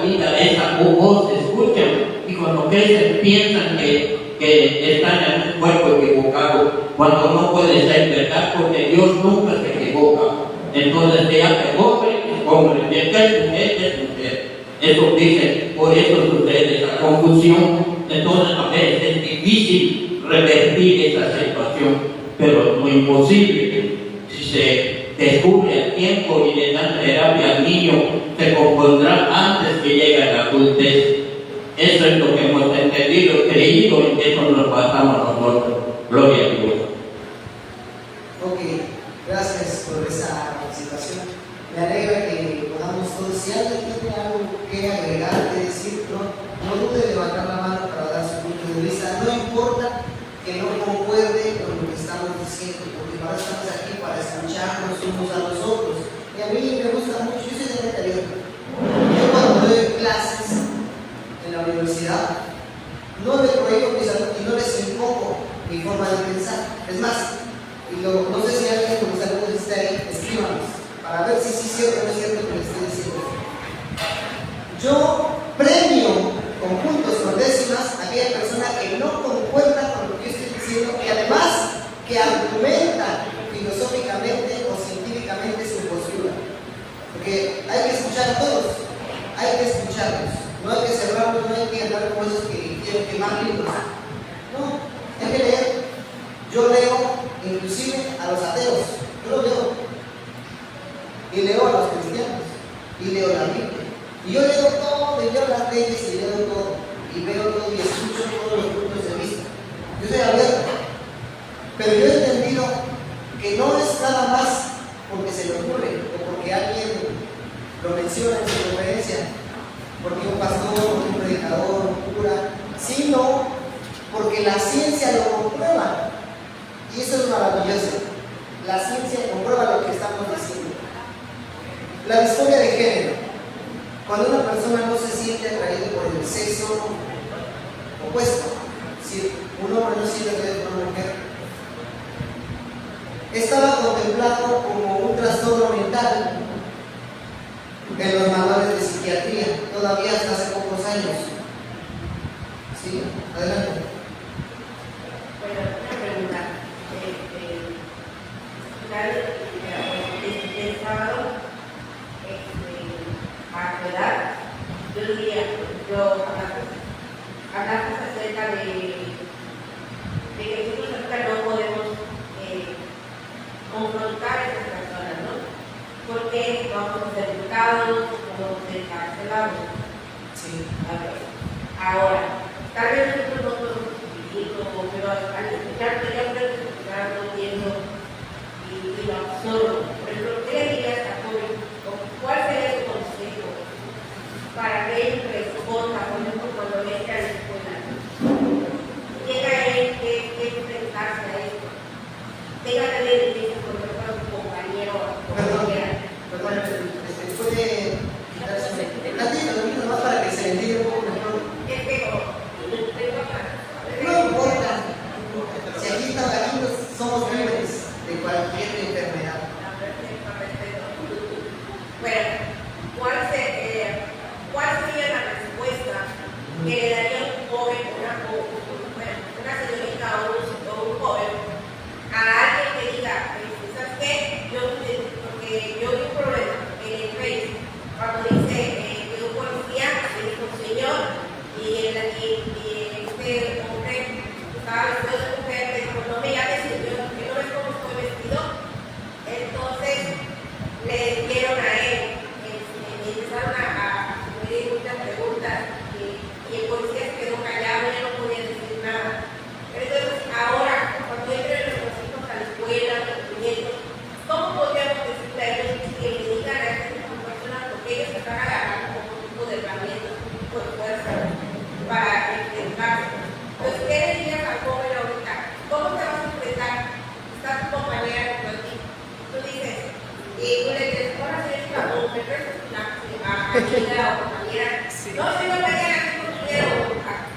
vida esa voz se escucha, y cuando crecen piensan que están en un cuerpo equivocado, cuando no puede ser verdad, porque Dios nunca se equivoca. Entonces se hace hombre, es hombre, de que es mujer, es mujer. Eso dicen, por eso sucede esa confusión. Entonces a veces es difícil revertir esa situación, pero es muy imposible. Si se descubre a tiempo y le dan terapia al niño, se compondrá antes que llegue a la adultez. Eso es lo que hemos entendido, creído, y en eso nos basamos nosotros. Gloria a Dios. Ok, gracias por esa participación. Me alegra que podamos todos. Si alguien tiene algo que agregar, que decir, no dude de levantar la mano para dar su punto de vista. No importa que no concuerde con lo que estamos diciendo, porque para eso estamos aquí, para escucharnos unos a los otros. Y a mí me gusta mucho, yo soy de mentalidad. Yo cuando doy clases en la universidad, no les prohíbo mis alumnos y no les impongo mi forma de pensar. Es más, no sé si alguien de mis alumnos está ahí, escríbanos, para ver si sí es cierto o no es cierto que les estoy diciendo. Yo premio con puntos, con décimas, a aquella persona que no concuerda con lo que yo estoy diciendo y además que argumenta filosóficamente o científicamente su postura. Porque hay que escuchar a todos, hay que escucharlos, no hay que cerrarlos, no hay que andar con esos que quieren quemar libros. No, hay que leer. Yo leo inclusive a los ateos, yo lo leo. Y leo a los cristianos, y leo la Biblia. Y yo leo todo, y leo las leyes, y leo todo, y veo todo, y escucho todos los puntos de vista. Yo soy abierto, pero yo he entendido que no es nada más porque se le ocurre, o porque alguien lo menciona en su conferencia, porque un pastor, un predicador, un cura, sino porque la ciencia lo comprueba. Y eso es maravilloso. La ciencia comprueba lo que estamos diciendo. La disforia de género. Cuando una persona no se siente atraído por el sexo opuesto, si un hombre no siente atraído por una mujer, estaba contemplado como un trastorno mental en los manuales de psiquiatría, todavía hasta hace pocos años. Sí, adelante. Bueno, una pregunta. El sábado, a tu edad, yo diría, hablamos acerca de que nosotros ahorita no podemos confrontar a esas personas, ¿no? ¿Por que vamos a ser educados, vamos a ser encarcelados. Sí. Ahora, tal vez nosotros no podemos vivirlo, pero al escucharte ya creo que escuchando, viendo y lo absorbo. Por ejemplo, ¿qué le dirías a joven? ¿Cuál sería tu consejo para que él responda, por ejemplo, cuando venga a la escuela? Llega él que enfrentarse a esto. Tenga que leer por ejemplo, a su compañero o a su compañera. Puede quitarse un ratito, nomás para que se le entienda un poco mejor. Es que No importa. Si aquí somos libres de cualquier enfermedad. Bueno, ¿cuál sería la respuesta que le daría un joven, una señorita o un joven a alguien que diga, ¿sabes qué? Porque yo vi un problema en el Face cuando dice que un policía le dijo señor y este hombre estaba vestido de mujer, le dijo no me llames señor, que no ves cómo estoy vestido. Entonces le dieron a él, empezaron a hacer muchas preguntas y el policía se quedó callado, ya no podía decir nada. Entonces ahora, cuando entren nuestros hijos a la escuela, a los nietos, ¿cómo podríamos decirle a ellos que le digan a este tipo de personas porque ellos se están agarrando como un tipo de herramientas, un tipo de fuerza para enfrentarse? Entonces, ¿qué le dirías al joven ahorita? ¿Cómo te vas a enfrentar? Está tu compañera junto a ti. Tú dices, y tú le dices, hola señorita, o me prestas una amiga o compañera. No, soy compañera, soy compañero.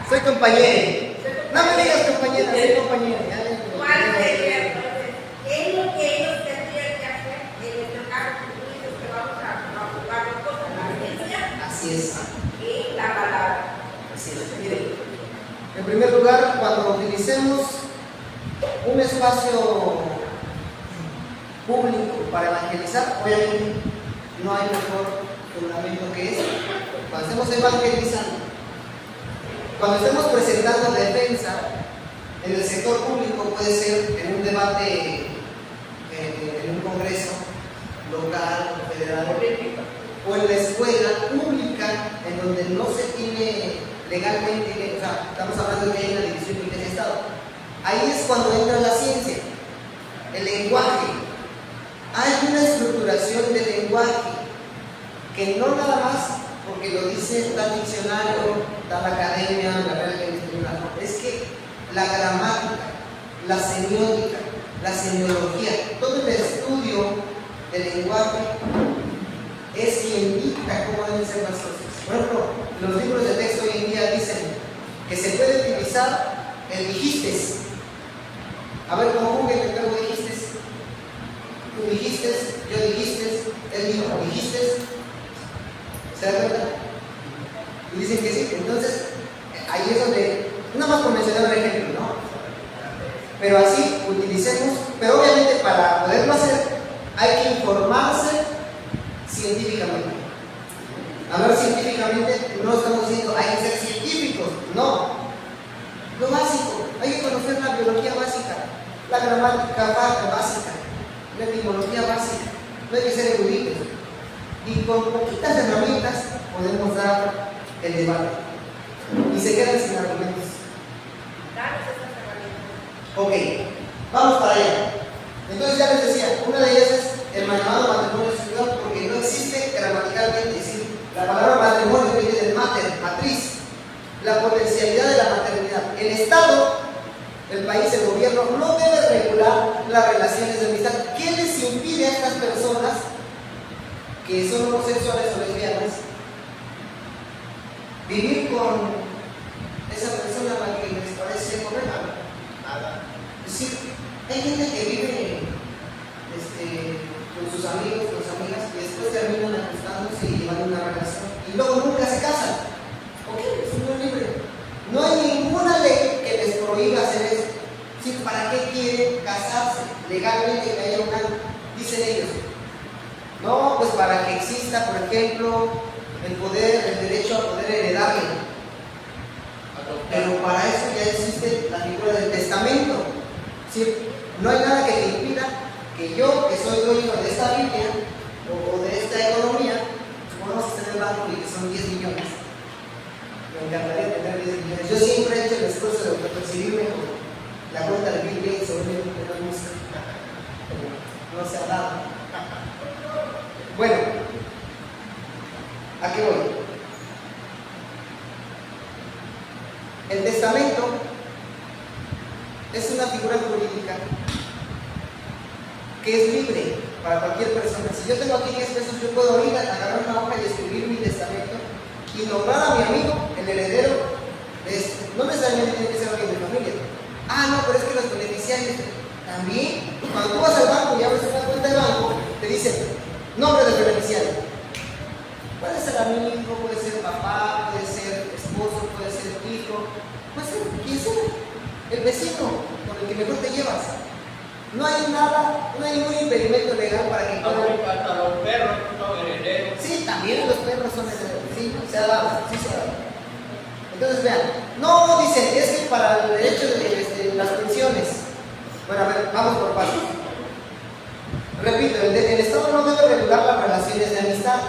Soy compañero. No me digas compañera, soy compañero. ¿Cuál sería entonces? ¿Qué es lo que ellos tendrían que hacer en nuestro caso? Tú dices que vamos a jugar dos cosas, la ciencia Así es. y la palabra. Así es. Miren, en primer lugar, cuando utilicemos un espacio público para evangelizar, obviamente no hay mejor fundamento que eso. Cuando estemos evangelizando, cuando estemos presentando defensa en el sector público, puede ser en un debate en un congreso local, federal, o en la escuela pública, en donde no se tiene legalmente, o sea, estamos hablando de que hay una división de Estado. Ahí es cuando entra la ciencia, el lenguaje. Hay una estructuración del lenguaje que no nada más porque lo dice tal diccionario, tal academia, la Real Academia Española, no. Es que la gramática, la semiótica, la semiología, todo el estudio del lenguaje es quien dicta cómo deben ser las cosas. Por ejemplo, los libros de texto hoy en día dicen que se puede utilizar el dijistes. A ver, conjuguen el verbo dijistes. Tú dijiste, yo dijiste, él dijo, dijiste. ¿Se da cuenta? Y dicen que sí. Entonces, ahí es donde, nada más por mencionar un ejemplo, ¿no? Pero así utilicemos, pero obviamente para poderlo hacer hay que informarse científicamente. Hablar científicamente no estamos diciendo hay que ser científicos, no. Lo básico, hay que conocer la biología básica, la gramática básica, la etimología básica, no hay que ser eruditos. Y con poquitas herramientas podemos dar el debate. Y se quedan sin argumentos. Danos esas herramientas. Ok, vamos para allá. Entonces ya les decía, una de ellas es el llamado matrimonio singular, porque no existe gramaticalmente, es decir, la palabra matrimonio viene del mater, matriz, la potencialidad de la maternidad. El Estado, el país, el gobierno, no debe regular las relaciones de amistad. ¿Qué les impide a estas personas que son homosexuales o lesbianas vivir con esa persona a la que les parece correcta? Nada. Es decir, hay gente que vive con sus amigos, con sus amigas, y después terminan ajustándose y llevando una relación y luego nunca se casan. Ok, es un libre. No hay ninguna ley que les prohíba hacer eso. ¿Sí? ¿Para qué quieren casarse legalmente que haya una? Dicen ellos. No, pues para que exista, por ejemplo, el derecho a poder heredarle. Pero para eso ya existe la figura del testamento. ¿Sí? No hay nada que te impida que yo, que soy dueño de esta Biblia, o o de esta economía, supongamos que está en el banco y que son 10 millones. Me encantaría tener 10 millones. Yo siempre he hecho el esfuerzo de autopercibirme con la cuenta de Bill Gates o de Elon Musk. No se ha dado. Bueno, ¿a qué voy? El testamento es una figura jurídica que es libre para cualquier persona. Si yo tengo aquí 10 pesos, yo puedo ir a agarrar una hoja y escribir mi testamento y nombrar a mi amigo el heredero de esto. No necesariamente tiene que ser alguien de mi familia. Ah, no, pero es que los beneficiarios también, cuando tú vas al banco y abres una cuenta de banco, te dicen nombre del beneficiario. Puede ser amigo, puede ser papá, puede ser esposo, puede ser hijo, puede ser quien sea, el vecino con el que mejor te llevas. No hay nada, no hay ningún impedimento legal para que Hasta los perros son herederos. Sí, también los perros son herederos, sí, se ha dado, sí se ha dado. Entonces vean, no dicen, es que para el derecho de las pensiones. Bueno, a ver, vamos por pasos. Repito, el Estado no debe regular las relaciones de amistad,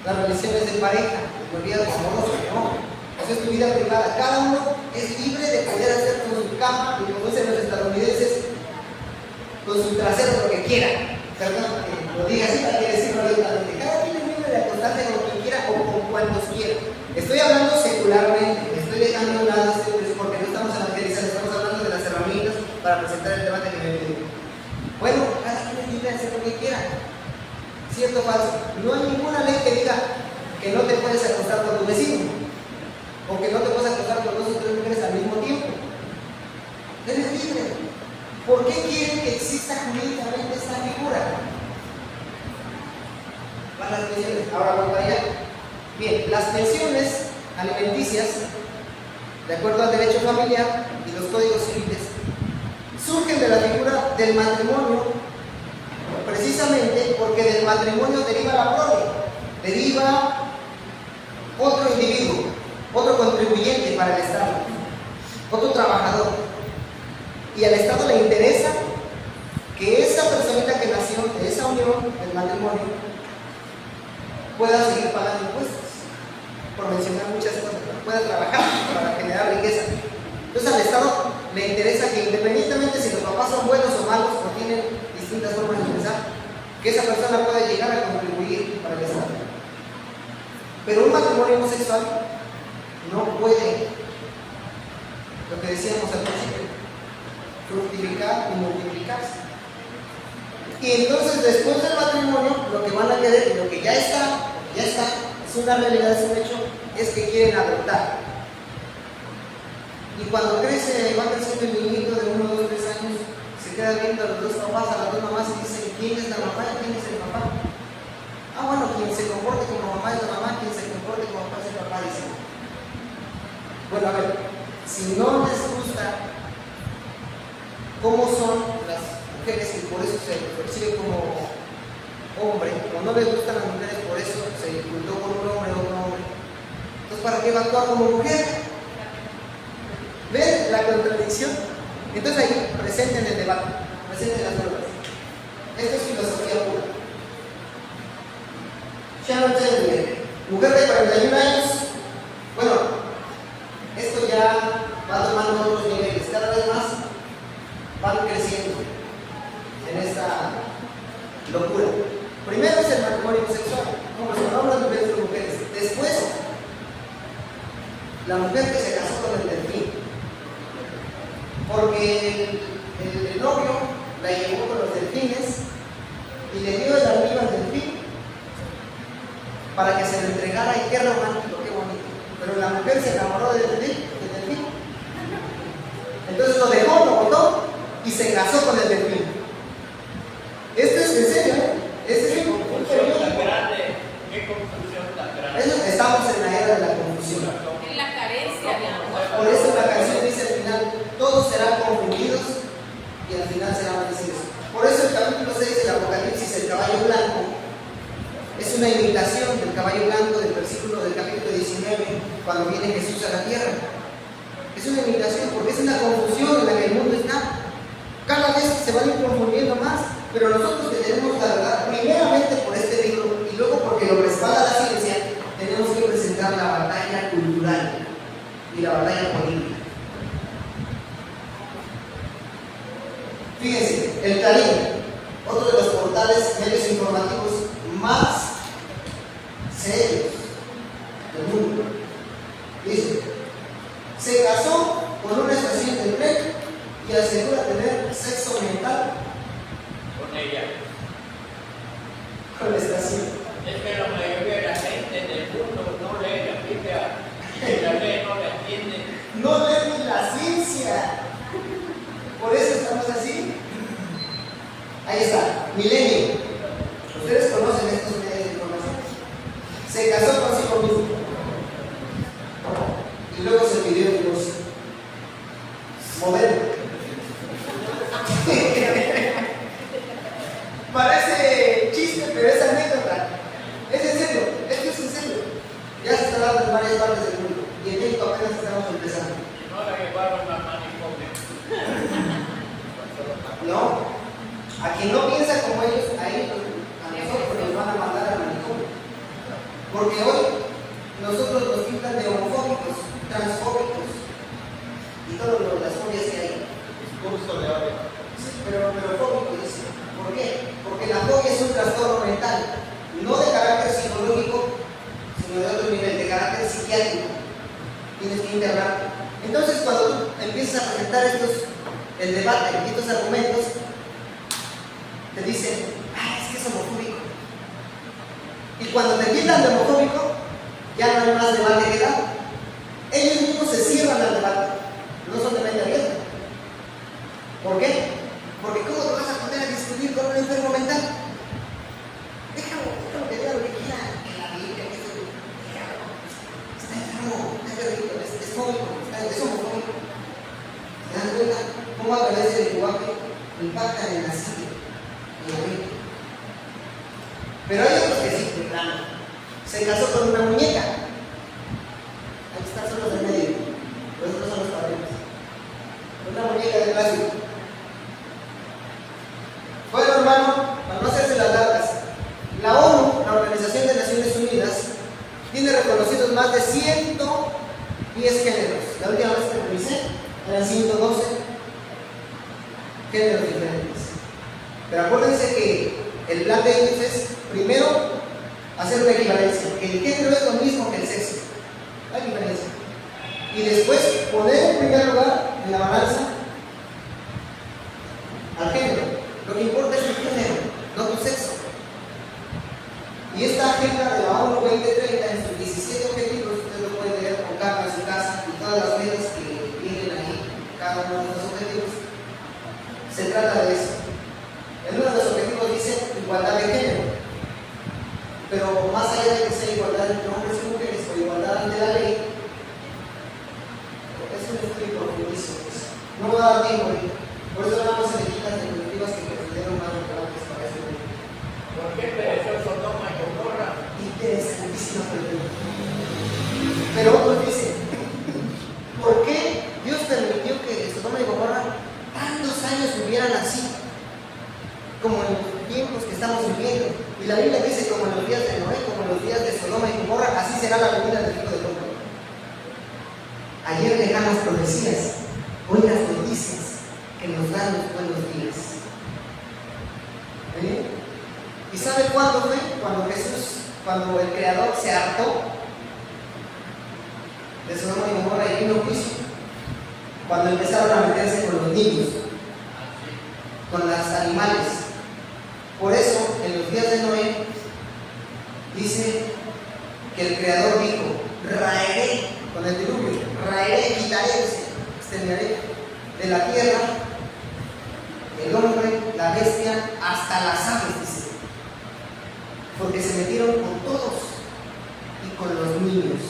las relaciones de pareja, de noviazgo amoroso, no. Eso es tu vida privada. Cada uno es libre de poder hacer con su cama, y como dicen los estadounidenses, con su trasero lo que quiera. Perdón, que lo diga así para que decirlo lentamente. Cada quien es libre de acostarse con quien quiera o con cuantos quiera. Estoy hablando secularmente, estoy dejando a un lado porque no estamos evangelizando, estamos hablando de las herramientas para presentar el debate que me piden. Bueno, cada quien es libre de hacer lo que quiera. ¿Cierto o falso? No hay ninguna ley que diga que no te puedes acostar con tu vecino, o que no te puedes acostar con 2 o 3 mujeres al mismo tiempo. Eres libre. ¿Por qué quieren que exista jurídicamente esta figura? Para las pensiones. Ahora vamos para allá. Bien, las pensiones alimenticias, de acuerdo al derecho familiar y los códigos civiles, surgen de la figura del matrimonio, precisamente porque del matrimonio deriva la prole, deriva otro individuo, otro contribuyente para el Estado, otro trabajador. Y al Estado le interesa que esa personita que nació de esa unión, del matrimonio, pueda seguir pagando impuestos, por mencionar muchas cosas, ¿no? Pueda trabajar para generar riqueza. Entonces al Estado le interesa que, independientemente si los papás son buenos o malos o tienen distintas formas de pensar, que esa persona pueda llegar a contribuir para el Estado. Pero un matrimonio homosexual no puede, lo que decíamos al principio, fructificar y multiplicarse. Y entonces después del matrimonio, lo que van a querer, lo que ya está, es una realidad, es un hecho, es que quieren adoptar. Y cuando crece, va creciendo el niñito de 1, 2, 3 años, se queda viendo a los 2 papás, a las 2 mamás y dice, ¿quién es la mamá y quién es el papá? Ah, bueno, quien se comporte como mamá es la mamá, quien se comporte como papá es el papá, dice. Bueno, a ver, si no les gusta cómo son las mujeres y por eso se percibe como hombre, o no les gustan las mujeres, por eso se juntó con un hombre o otro hombre, entonces ¿para qué va a actuar como mujer? ¿Ven la contradicción? Entonces ahí presenten el debate, presenten las pruebas. Esto es filosofía pura. Sharon Tate, mujer de 41 años, bueno, esto ya va tomando otros niveles, cada vez más van creciendo en esta locura. Primero es el matrimonio homosexual, como son hombres, mujeres y mujeres. Después, la mujer que se casó con el delfín, porque el novio la llevó con los delfines y le dio el anillo al delfín para que se lo entregara, y qué romántico, qué bonito. Pero la mujer se enamoró del delfín. Entonces lo dejó, lo botó y se casó con el delfín. Esto es en serio, ¿eh? Este es ¿Qué confusión tan grande? Estamos en la era de la confusión. Es la carencia de amor. Por eso la canción dice al final, todos serán confundidos y al final serán bendecidos. Por eso el capítulo 6 del Apocalipsis, el caballo blanco, es una imitación del caballo blanco del versículo del capítulo 19, cuando viene Jesús a la tierra. Es una imitación porque es una confusión en la que el mundo está. Cada vez se van a ir confundiendo más. Pero nosotros que tenemos la verdad, primeramente por este libro y luego porque lo respalda la ciencia, tenemos que presentar la batalla cultural y la batalla política. Fíjense, el Clarín, otro de los portales medios informativos más serios del mundo, dice: se casó con una estación de tren y asegura tener sexo mental con ella. con la estación. Es que la mayoría de la gente del mundo no lee la Biblia, y la lee no la entiende. No leen la ciencia. Por eso estamos así. Ahí está, Milenio. Ustedes conocen estos medios de información. Se casó consigo mismo y luego se pidió divorcio. Modelo. Parece chiste, pero es anécdota. Es en serio, esto es en serio. Ya se está dando en varias partes del mundo y en México apenas estamos empezando. No la llevaron a manicomio. No, a quien no piensa como ellos, a nosotros nos van a mandar al manicomio. Porque hoy nosotros nos pintan de homofóbicos, transfóbicos y todas las fobias que hay. Discurso de odio. Sí, pero fóbico dice. ¿Por qué? Porque la fobia es un trastorno mental, no de carácter psicológico, sino de otro nivel, de carácter psiquiátrico. Tienes que internarte. Entonces, cuando tú empiezas a presentar el debate y estos argumentos, te dicen: es que es homofóbico. Y cuando te tildan de homofóbico, ya no hay más debate que dar. Ellos mismos se cierran al debate, no son de mente abierta. ¿Por qué? Porque ¿cómo te vas a poner a discutir con un enfermo mental? Déjalo que diga lo que quiera, que la Biblia, que esto, déjalo. Está enfermo, está perdido, es fóbico, es homofóbico. ¿Se dan cuenta cómo a través del lenguaje impactan en la psique y en la mente? Pero hay otros que sí, de plano. Se casó con una muñeca. Ahí están, son los del medio. Los otros son los padrinos. Una muñeca de plástico. Bueno, hermano, para no hacerse las largas, la ONU, la Organización de Naciones Unidas, tiene reconocidos más de 110 géneros. La última vez que revisé eran 112 géneros diferentes. Pero acuérdense que el plan de ellos es, primero, hacer una equivalencia, que el género es lo mismo que el sexo. La diferencia. Y después poner en primer lugar en la balanza al género. Lo que importa es el género, no tu sexo. Y esta agenda de la ONU 2030 en sus 17 objetivos, ustedes lo pueden leer con calma en su casa, y todas las medidas que vienen ahí, cada uno de los objetivos, se trata de eso. En uno de los objetivos dice igualdad de género, pero más allá de que sea igualdad entre hombres y mujeres o igualdad ante la ley, es un estudio profundísimo. No me va a dar tiempo, por eso hablamos en equipos de colectivas que consideran más relevantes para este momento. ¿Por qué pereció Sodoma y Gomorra? Interesantísima pregunta. Pero otros dicen: ¿por qué Dios permitió que Sodoma y Gomorra tantos años vivieran así, como en los tiempos que estamos viviendo? Y la Biblia dice: como en los días de Noé, como en los días de Sodoma y Gomorra, así será la venida del Hijo del Hombre. Ayer lejanas profecías, hoy las noticias que nos dan los buenos días. ¿Y sabe cuándo fue? Cuando el Creador se hartó de Sodoma y Gomorra y vino juicio. Cuando empezaron a meterse con los niños, con los animales. Por eso, en los días de Noé, dice que el Creador dijo: raeré, con el diluvio, raeré, quitaré, exterminaré de la tierra el hombre, la bestia, hasta las aves, dice. Porque se metieron con todos y con los niños.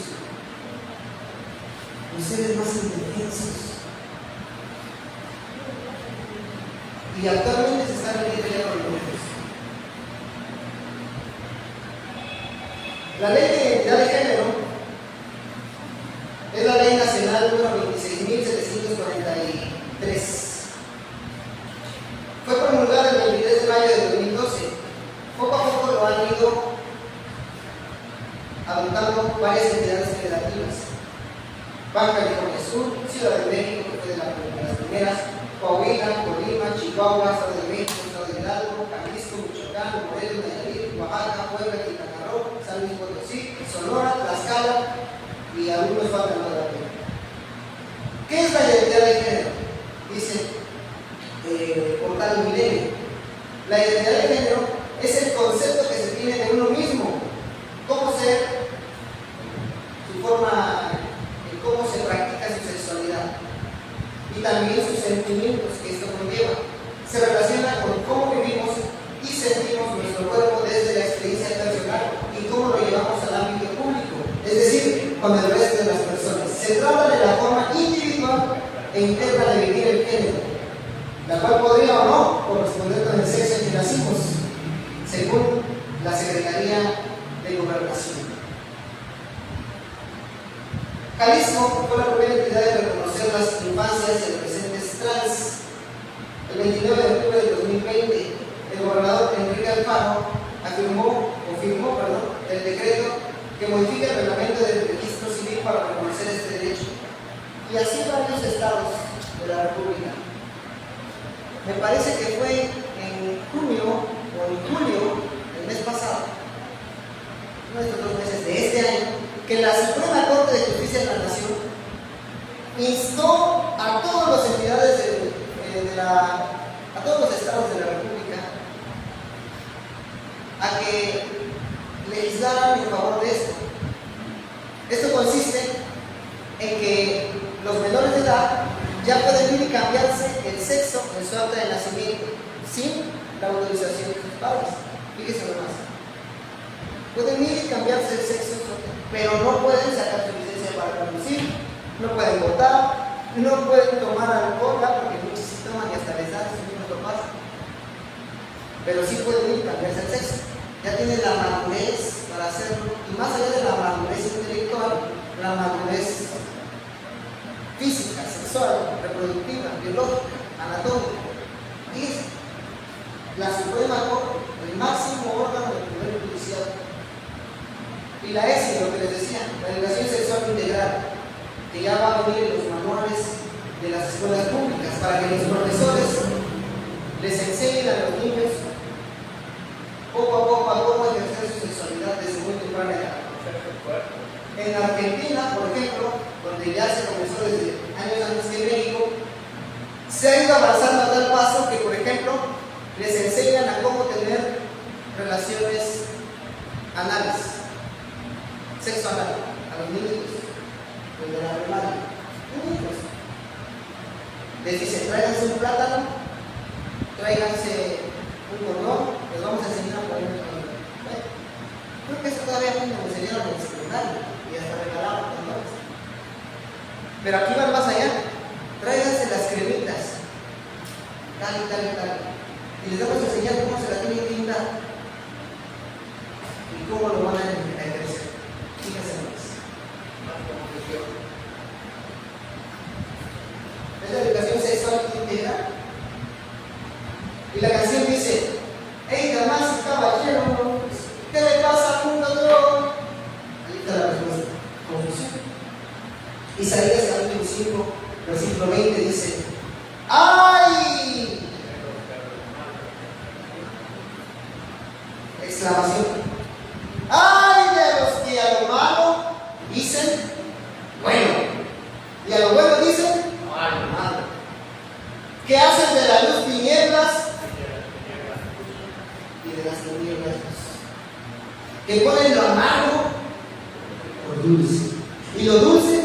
Los seres más indefensos. Y actualmente se está metiendo ya con los niños. La ley de identidad de género es la ley nacional número 26.743. Fue promulgada el 23 de mayo de han ido adoptando varias entidades federativas. Baja California Sur, Ciudad de México, que fue de las primeras, Coahuila, Colima, Chihuahua, Estado de México, Estado de Hidalgo, Jalisco, Michoacán, Morelos, Nayarit, Oaxaca, Puebla, Quintana Roo, San Luis Potosí, Sonora, Tlaxcala y algunos faltan todavía. ¿Qué es la identidad de género? Dice Portal Milenio. La identidad de género es el concepto que se tiene de uno mismo, cómo ser, su forma, cómo se practica su sexualidad y también sus sentimientos que esto conlleva. Se relaciona con cómo vivimos y sentimos nuestro cuerpo desde la experiencia personal y cómo lo llevamos al ámbito público, es decir, con el resto de las personas. Se trata de la forma individual e interna de vivir el género, la cual podría o no corresponder con el sexo en que nacimos, según la Secretaría de Gobernación. Jalisco fue la primera entidad de reconocer las infancias y adolescentes trans. El 29 de octubre de 2020, el gobernador Enrique Alfaro firmó el decreto que modifica el reglamento del registro civil para reconocer este derecho, y así varios estados de la República. Me parece que fue en junio o en julio del mes pasado, uno de estos 2 meses de este año, que la Suprema Corte de Justicia de la Nación instó a todas las entidades a todos los estados de la República a que legislaran en favor de esto. Esto consiste en que los menores de edad ya pueden ir y cambiarse el sexo en su acta de nacimiento sin la autorización de sus padres. Fíjense nomás. Pueden ir y cambiarse el sexo, pero no pueden sacar su licencia para conducir, no pueden votar, no pueden tomar alcohol, porque muchos sí toman y hasta les dan sus mismos papás. Pero sí pueden ir y cambiarse el sexo. Ya tienen la madurez para hacerlo, y más allá de la madurez intelectual, la madurez física, sexual, reproductiva, biológica, anatómica. Y es la Suprema Corte, el máximo órgano del Poder Judicial. Y la ESI, lo que les decía, la educación sexual integral, que ya va a venir en los manuales de las escuelas públicas para que los profesores les enseñen a los niños poco a poco a cómo ejercer su sexualidad desde muy temprana edad. En Argentina, por ejemplo, donde ya se comenzó desde años antes que en México, se ha ido avanzando a tal paso que, por ejemplo, les enseñan a cómo tener relaciones anales, sexo anal, a los niños desde la primaria. Les dicen, tráiganse un plátano, tráiganse un condón, les vamos a enseñar a poner un condón. Creo que eso todavía no me enseñaron en el secundario y hasta regalaron condones. Pero aquí van más allá. Tráiganse las cremitas, tal y tal y tal. Y les vamos a enseñar cómo se la tienen que pintar y cómo lo van a ejercer. Fíjense más. Es la educación sexual integral. Y la canción dice: hey, damas y caballeros, ¿qué le pasa a un ladrón? Ahí está la respuesta: confusión. Isaías capítulo 5, versículo 20 dice: ¡ay! Exclamación. ¡Ay de los que a lo malo dicen bueno! Y a lo bueno dicen malo. Que hacen de la luz tinieblas y de las tinieblas luz. Que ponen lo amargo por dulce y lo dulce.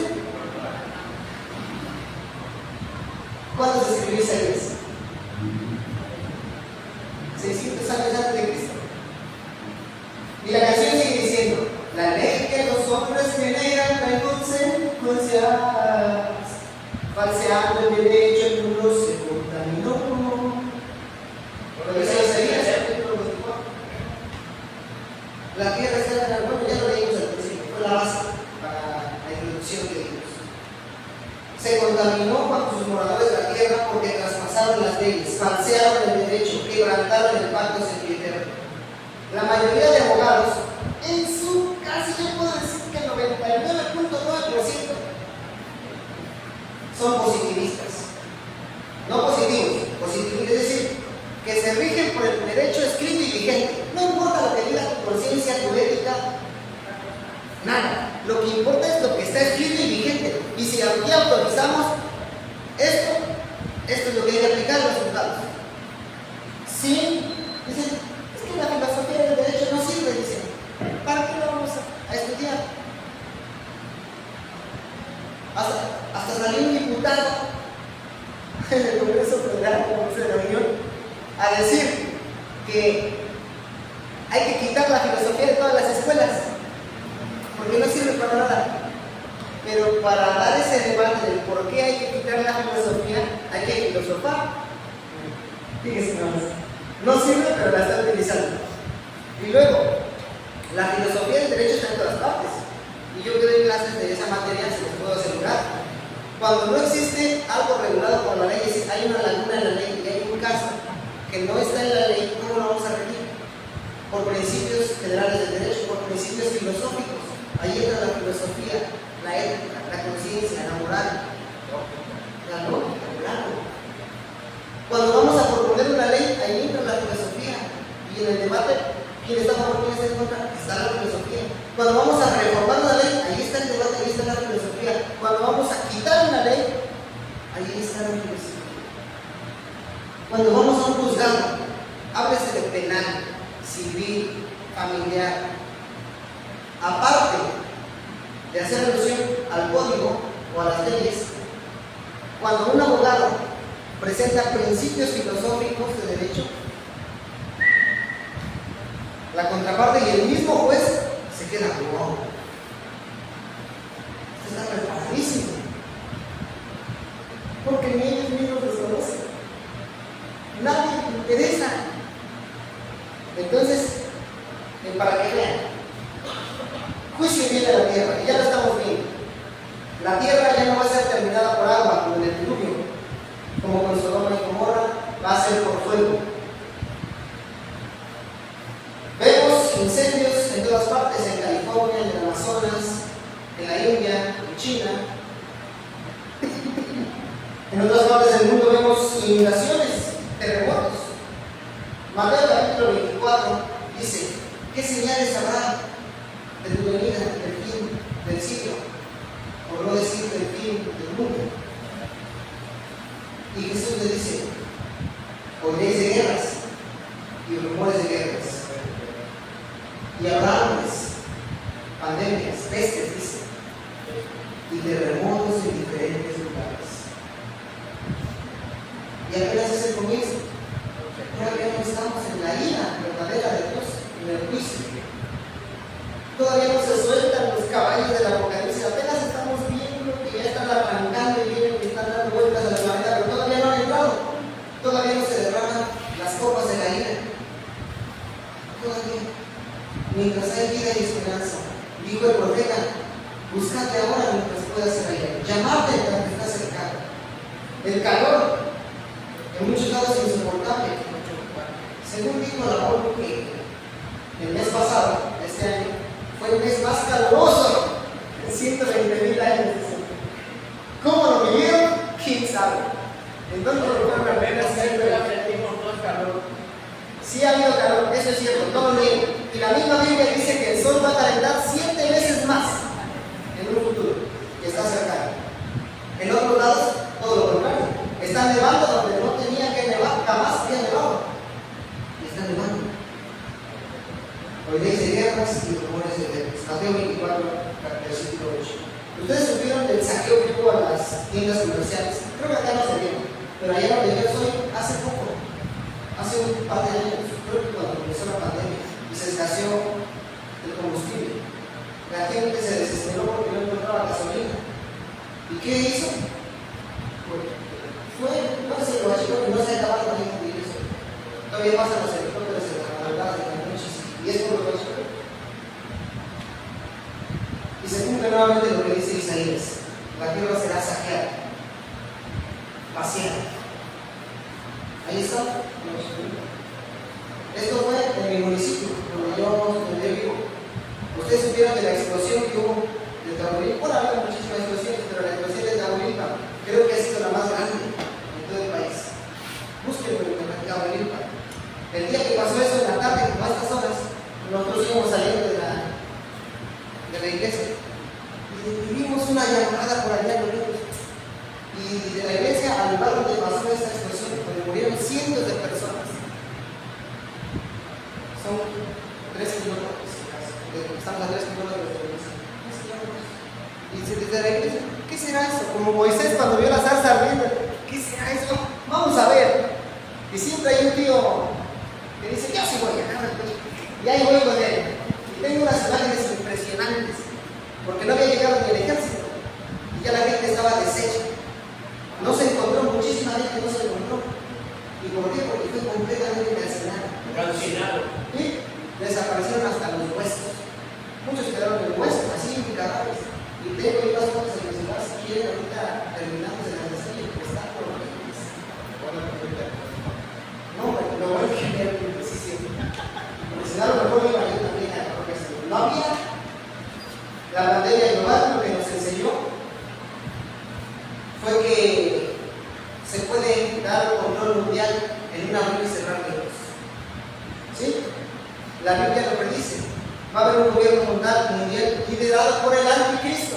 ¿Cuándo se escribió Isaías? 600 años antes de Cristo. Y la canción sigue diciendo: la ley que los hombres generan trae consecuencias, falseando el derecho, el mundo se contaminó. Lo que se Isaías, capítulo 24. La tierra está en el bueno, ya lo leímos al principio, fue la base para la introducción de Dios. Se contaminó bajo sus moradores de la tierra porque traspasaron las leyes, falsearon el derecho, quebrantaron el pacto sempiterno. La mayoría de abogados, en su casi yo puedo decir que el 99.9% son positivistas. No positivos, positivistas, es decir, que se rigen por el derecho escrito y vigente. No importa lo que diga tu conciencia, tu ética, nada. Lo que importa es lo que está escrito y vigente. Y si aquí autorizamos esto es lo que hay que aplicar a los juzgados. Sí, dicen, es que la filosofía del derecho no sirve, dicen. ¿Para qué lo vamos a estudiar? Hasta salió un diputado en el Congreso Federal, como se reunió, a decir que hay que quitar la filosofía de todas las escuelas, porque no sirve para nada. Pero para dar ese debate del por qué hay que quitar la filosofía, hay que filosofar. Fíjense nada más. No sirve, pero la está utilizando. Y luego, la filosofía del derecho está en todas partes. Y yo que doy clases de esa materia, se los puedo asegurar. Cuando no existe algo regulado por la ley, es decir, hay una laguna en la ley y hay un caso que no está en la ley, ¿cómo lo vamos a regir? Por principios generales del derecho, por principios filosóficos. Ahí entra la filosofía, la ética, la conciencia, la moral, la lógica, claro. Cuando vamos a proponer una ley, ahí entra la filosofía. Y en el debate, ¿quién está a favor, quién está en contra? Está la filosofía. Cuando vamos a reformar una ley, ahí está el debate, ahí está la filosofía. Cuando vamos a quitar una ley, ahí está la filosofía. Cuando vamos a un juzgado, háblese de penal, civil, familiar. Aparte de hacer alusión al código o a las leyes, cuando un abogado presenta principios filosóficos de derecho, la contraparte y el mismo juez se queda wow. Esto está preparadísimo, porque ni ellos mismos los conocen, nadie le interesa. Entonces, para que vean, juicio viene de la tierra, y ya lo estamos viendo. La tierra ya no va a ser terminada por agua, como en el diluvio, como con Sodoma y Gomorra, va a ser por fuego. Vemos incendios en todas partes, en California, en el Amazonas, en la India, en China. En otras partes del mundo vemos inundaciones, terremotos. Mateo capítulo 24 dice, ¿qué señales habrá de tu venida, del fin del siglo? Por no decir del fin del mundo. Y Jesús le dice, oiréis de guerras y rumores de guerras. Y habrá hambres, pandemias, pestes, dice, y terremotos en diferentes lugares. Y apenas es el comienzo. Todavía no estamos en la ira verdadera de Dios, en el juicio. Todavía no se sueltan los caballos del Apocalipsis, apenas estamos viendo que ya están arrancando y vienen y están dando vueltas a la humanidad, pero todavía no han entrado. Todavía no se derraman las copas de la ira. Todavía. Mientras hay vida y esperanza, dijo el profeta, buscadle ahora mientras pueda ser hallado, llamadle mientras está cercano. El calor, en muchos lados es insoportable. Según dijo la ONU que el mes pasado, este año, fue el mes más caluroso en 120,000 años. ¿Cómo lo vivieron? ¿Quién sabe? Entonces lo fueron a ver sí ha habido calor, eso es cierto, todo lo digo. Y la misma Biblia dice que el sol va a calentar 7 veces más en un futuro, que está cercano. En otros lados, todo lo contrario. Está nevando donde no tenía que nevar, jamás había nevado. Y está nevando. Oiréis de guerras y rumores de guerras. Mateo 24, versículo 8. Ustedes supieron del saqueo que hubo a las tiendas comerciales. Creo que acá no se vieron, pero allá donde yo soy, hace poco. Hace un par de años, creo que cuando comenzó la pandemia y se escaseó el combustible, la gente se desesperó porque no encontraba gasolina. ¿Y qué hizo? Pues, no se lo achicó que no se acababa de cumplir eso. Todavía pasan los helicópteros en las madrugadas de las noches y es por lo que achicó. Y se cumple nuevamente lo que dice Isaías: la tierra será saqueada, vaciada. Ahí está. Esto fue en mi municipio, Ustedes supieron de la explosión que hubo de Tamaulipas. Bueno, ha habido muchísimas explosiones, pero la explosión de Tamaulipas creo que ha sido la más grande en todo el país. Búsquenlo en Tamaulipas. El día que pasó eso en la tarde, como a estas horas, nosotros íbamos saliendo de la iglesia y vimos una llamada por allá en los niños. Y de la iglesia al lugar donde pasó esa explosión, donde murieron cientos de personas. Son 3 kilómetros, estamos a 3 kilómetros de la iglesia. Y desde la iglesia, ¿qué será eso? Como Moisés cuando vio la zarza ardiendo, ¿qué será eso? Vamos a ver. Y siempre hay un tío que dice, yo sí voy a ganar. Y ahí voy con él. Y tengo unas imágenes impresionantes, porque no había llegado ni el ejército. Y ya la gente estaba deshecha. No se encontró, muchísima gente no se encontró. ¿Y por qué? Porque fue completamente calcinado. ¿Sí? Desaparecieron hasta los huesos. Muchos quedaron en huesos, así en cadáveres. Y tengo ahí las cosas en el celular, si quieren, ahorita terminamos el mensaje, que está por los reyes. No, lo bueno que me sí, sí. Porque si no, a lo mejor iba yo también a lo que no había. La pandemia global lo que nos enseñó fue que se puede dar un control mundial en un abrir y cerrar de ojos. ¿Sí? La Biblia lo predice. Va a haber un gobierno mundial liderado por el anticristo.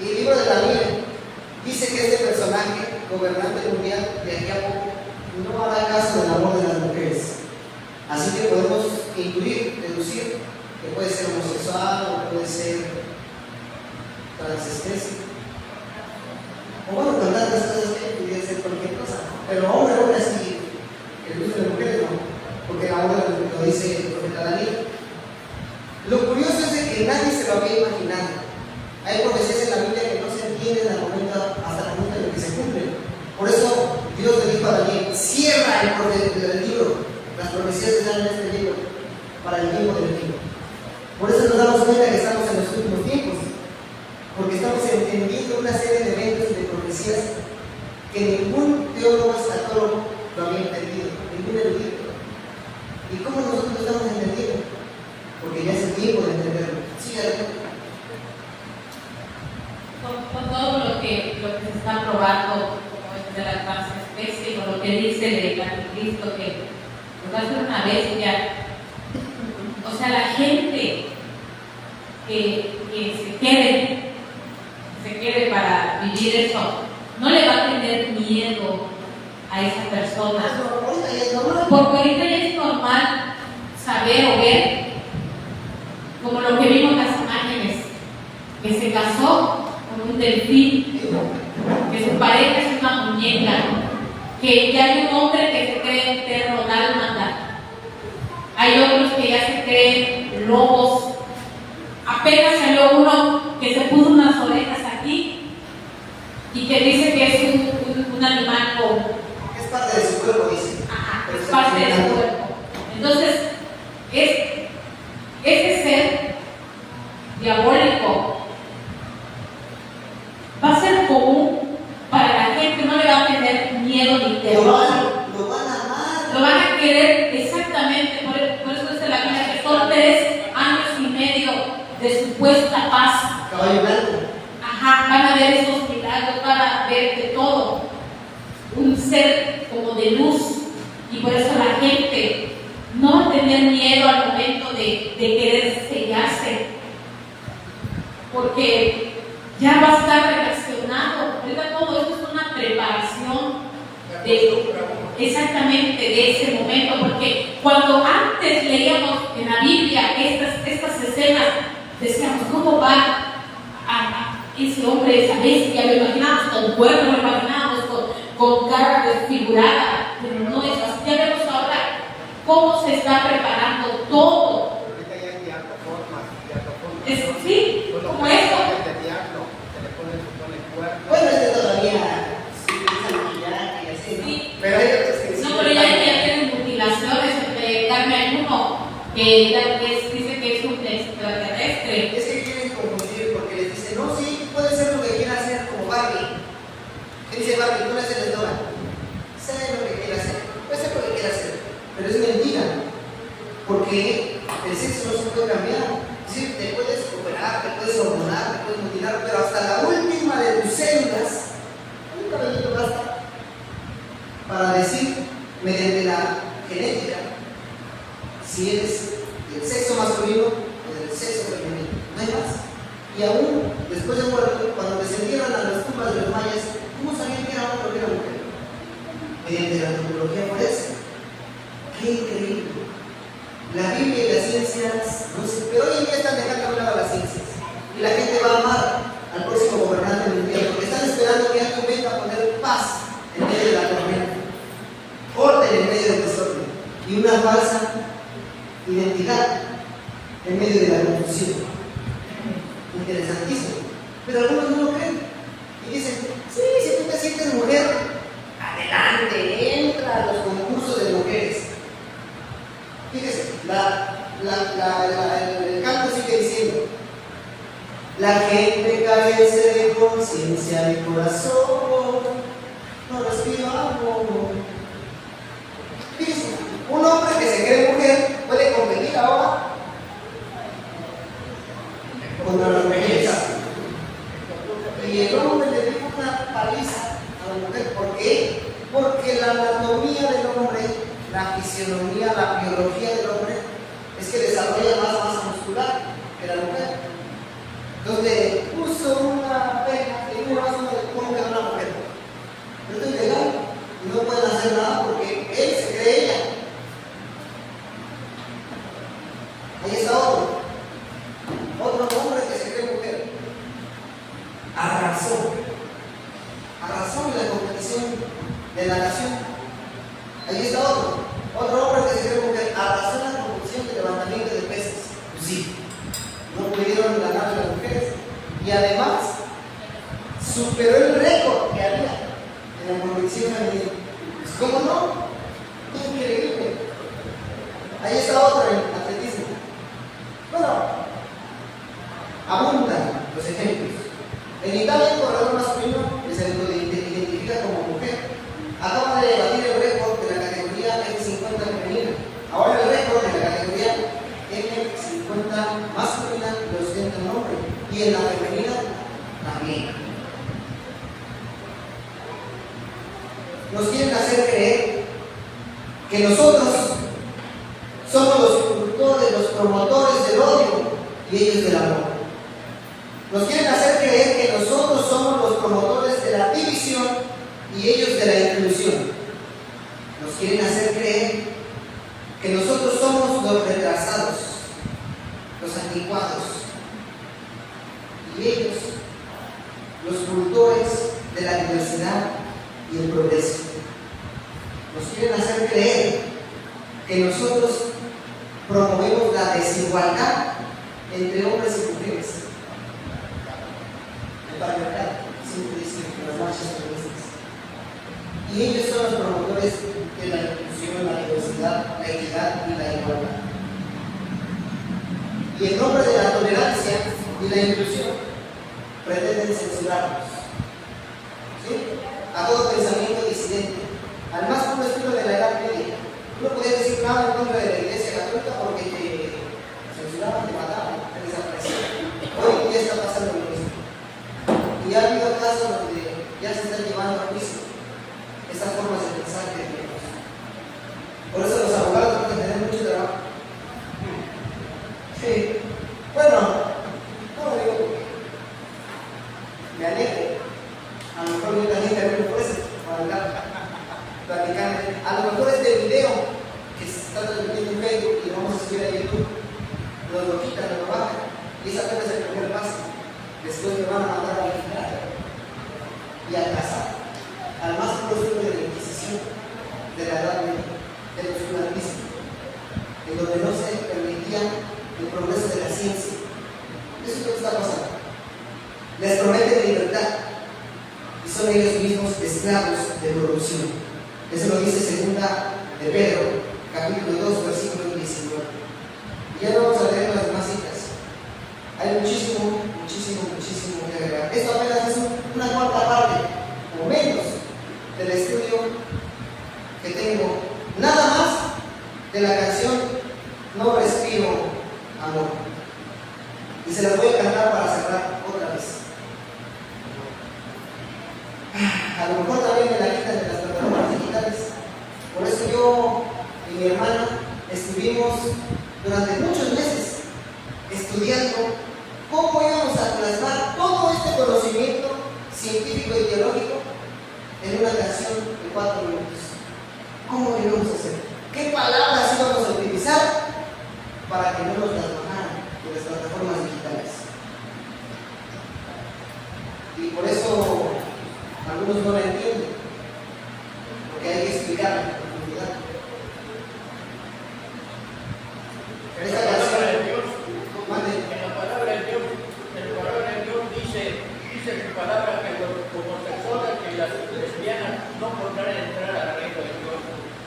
Y el libro de Daniel dice que este personaje, gobernante mundial, de aquí a poco, no hará caso del amor de las mujeres. Así que podemos intuir, deducir, que puede ser homosexual o puede ser transespecie. O bueno, con tantas cosas que pudiera ser cualquier cosa. Pero hombre, sí, el uso de mujeres no, porque ahora lo dice el profeta Daniel. Lo curioso es de que nadie se lo había imaginado. Hay profecías en la Biblia que no se entienden hasta el momento en el que se cumplen. Por eso Dios le dijo a Daniel, cierra el libro, las profecías que están en este libro, para el tiempo del libro. Por eso nos damos cuenta que estamos en los últimos tiempos, porque estamos entendiendo una serie de eventos y de profecías que ningún teólogo escatólogo lo había entendido, ningún erudito. ¿Y cómo nosotros lo estamos entendiendo? Porque ya es el tiempo de entenderlo. Sí, adelante. Con todo lo que se está probando como es de la transespecie, con lo que dice el anticristo que va a ser una bestia, o sea, la gente que se quede para vivir eso, no le va a tener miedo a esa persona, porque ahorita ya es normal saber o ver, como lo que vimos en las imágenes, que se casó con un delfín, que su pareja es una muñeca, que ya hay un hombre que se cree un perro dálmata, hay otros que ya se creen lobos. Apenas salió uno que se puso unas orejas aquí y que dice que es un animal como es parte de su cuerpo, dice. Ajá, es parte de su cuerpo. Entonces, ese ser diabólico va a ser común para la gente, no le va a tener miedo ni terror. Lo van a amar. Lo van a querer exactamente, por eso dice la Biblia que son 3 años y medio de supuesta paz. Caballo blanco. Ajá, van a ver esos milagros, van a ver de todo. Un ser como de luz, y por eso la gente no va a tener miedo al momento de querer sellarse, porque ya va a estar relacionado. Ahorita todo esto es una preparación exactamente de ese momento, porque cuando antes leíamos en la Biblia estas escenas, decíamos, ¿cómo va a ese hombre, esa bestia? Lo imaginamos con cuernos, lo imaginamos con cara desfigurada, pero no es así. Ya vemos ahora cómo se está preparando todo. Sí, como eso. Bueno, todavía sí usa maquillaje y así, ¿no? Sí. Pero hay otros que sí. No, pero ya tienen mutilaciones. Carmen, hay uno que dice que es un extraterrestre. Es que quieren confundir porque les dicen, no, sí, puede ser lo que quiera hacer como Barbie. ¿Qué dice Barbie? Tú no eres el Dora. Sé lo que quiera hacer. Puede ser lo que quiera hacer. Pero es mentira. Porque porque el sexo no se puede cambiar. Es decir, te puedes operar, te puedes hormonar, te puedes mutilar, pero hasta la última de tus células, un cabellito basta para decir, mediante la genética, si eres del sexo masculino o del sexo femenino. No hay más. Y aún después de muerto, cuando descendieron a las tumbas de los mayas, ¿cómo sabían que era hombre o que era mujer? Mediante la antropología forense. ¡Qué increíble! La Biblia y las ciencias, no sé, pero hoy en día están dejando a un lado las ciencias. Y la gente va a amar al próximo gobernante mundial, porque están esperando que alguien venga a poner paz en medio de la tormenta, orden en medio del desorden, y una falsa identidad en medio de la confusión. Interesantísimo. Pero algunos no lo creen. Y dicen, sí, si tú te sientes mujer, adelante, entra a los concursos de mujeres. Fíjese, el canto sigue diciendo, la gente carece de conciencia y corazón, no respira amor. Fíjese, un hombre que se cree mujer puede competir ahora contra las mujeres. Y el hombre le dio una paliza a la mujer. ¿Por qué? Porque la anatomía del hombre, la fisionomía, la biología del hombre es que desarrolla más masa muscular que la mujer. Donde puso una pena, le dio más una de cómo quedó una mujer. Esto es ilegal y no pueden hacer nada porque él se cree ella. Ahí está otro hombre que se cree mujer. Arrasó en la competición de natación. Ahí está otro hombre que se cree mujer. Arrasó en la competición de levantamiento de pesas. Pues sí, no pudieron ganar las mujeres. Y además, superó el récord que había en la competición femenina. Pues, ¿cómo no? Increíble. Ahí está otro en atletismo. Bueno, abundan los ejemplos. En Italia, el corredor masculino que se lo identifica como mujer acaba de batir el récord de la categoría F50 femenina. Ahora el récord de la categoría F50 masculina lo ostenta un hombre y en la femenina también. Nos quieren hacer creer que nosotros somos los cultores, los promotores del odio y ellos del amor. Nos quieren hacer creer que nosotros somos los promotores de la división y ellos de la inclusión. Nos quieren hacer creer que nosotros somos los retrasados, los anticuados, y ellos los cultores de la diversidad y el progreso. Nos quieren hacer creer que nosotros promovemos la desigualdad entre hombres y mujeres. El patriarcado siempre dice que las marchas feministas. Y ellos son los promotores de la inclusión, la diversidad, la equidad y la igualdad. Y en nombre de la tolerancia y la inclusión, pretenden censurarnos. ¿Sí? A todo pensamiento disidente, al más puro estilo de la Edad Media. Tú no podías decir nada en contra de la Iglesia Católica porque te censuraban, te mataban, te desaparecían. Hoy en día está pasando lo mismo. Y ha habido casos donde ya se están llevando a juicio estas formas de pensar que tenemos. Por eso los abogados tienen que tener mucho trabajo. Sí. Bueno, no lo digo porque me alegro. A lo mejor yo también tengo por eso, para hablar, platicar. A lo mejor este video que se está transmitiendo en Facebook y lo vamos a subir a YouTube, lo quitan, lo bajan, y esa apenas es el primer paso. Después me van a mandar a vigilar y a casar al más puro estilo de la Inquisición de la Edad Media, del oscurantismo, en donde no se permitía el progreso de la ciencia. Eso es lo que está pasando. Les prometen libertad y son ellos mismos esclavos de corrupción. Eso lo dice segunda de Pedro, capítulo 2, versículo 19. Y ya no vamos a leer las demás citas. Hay muchísimo que agregar. Esto apenas es una cuarta parte, o menos, del estudio que tengo. Nada más de la canción No amor. Y se las voy a cantar para cerrar otra vez. A lo mejor también me la quitan de las plataformas digitales. Por eso yo y mi hermana estuvimos durante muchos meses estudiando cómo íbamos a plasmar todo este conocimiento científico y teológico en una canción de 4 minutos. ¿Cómo lo íbamos a hacer? ¿Qué palabras íbamos a utilizar para que no nos las bajaran de las plataformas digitales? Y por eso algunos no la entienden, porque hay que explicarla en profundidad. En esta canción, en la palabra de Dios dice su palabra que los homosexuales y las lesbianas no podrán entrar al reino de Dios.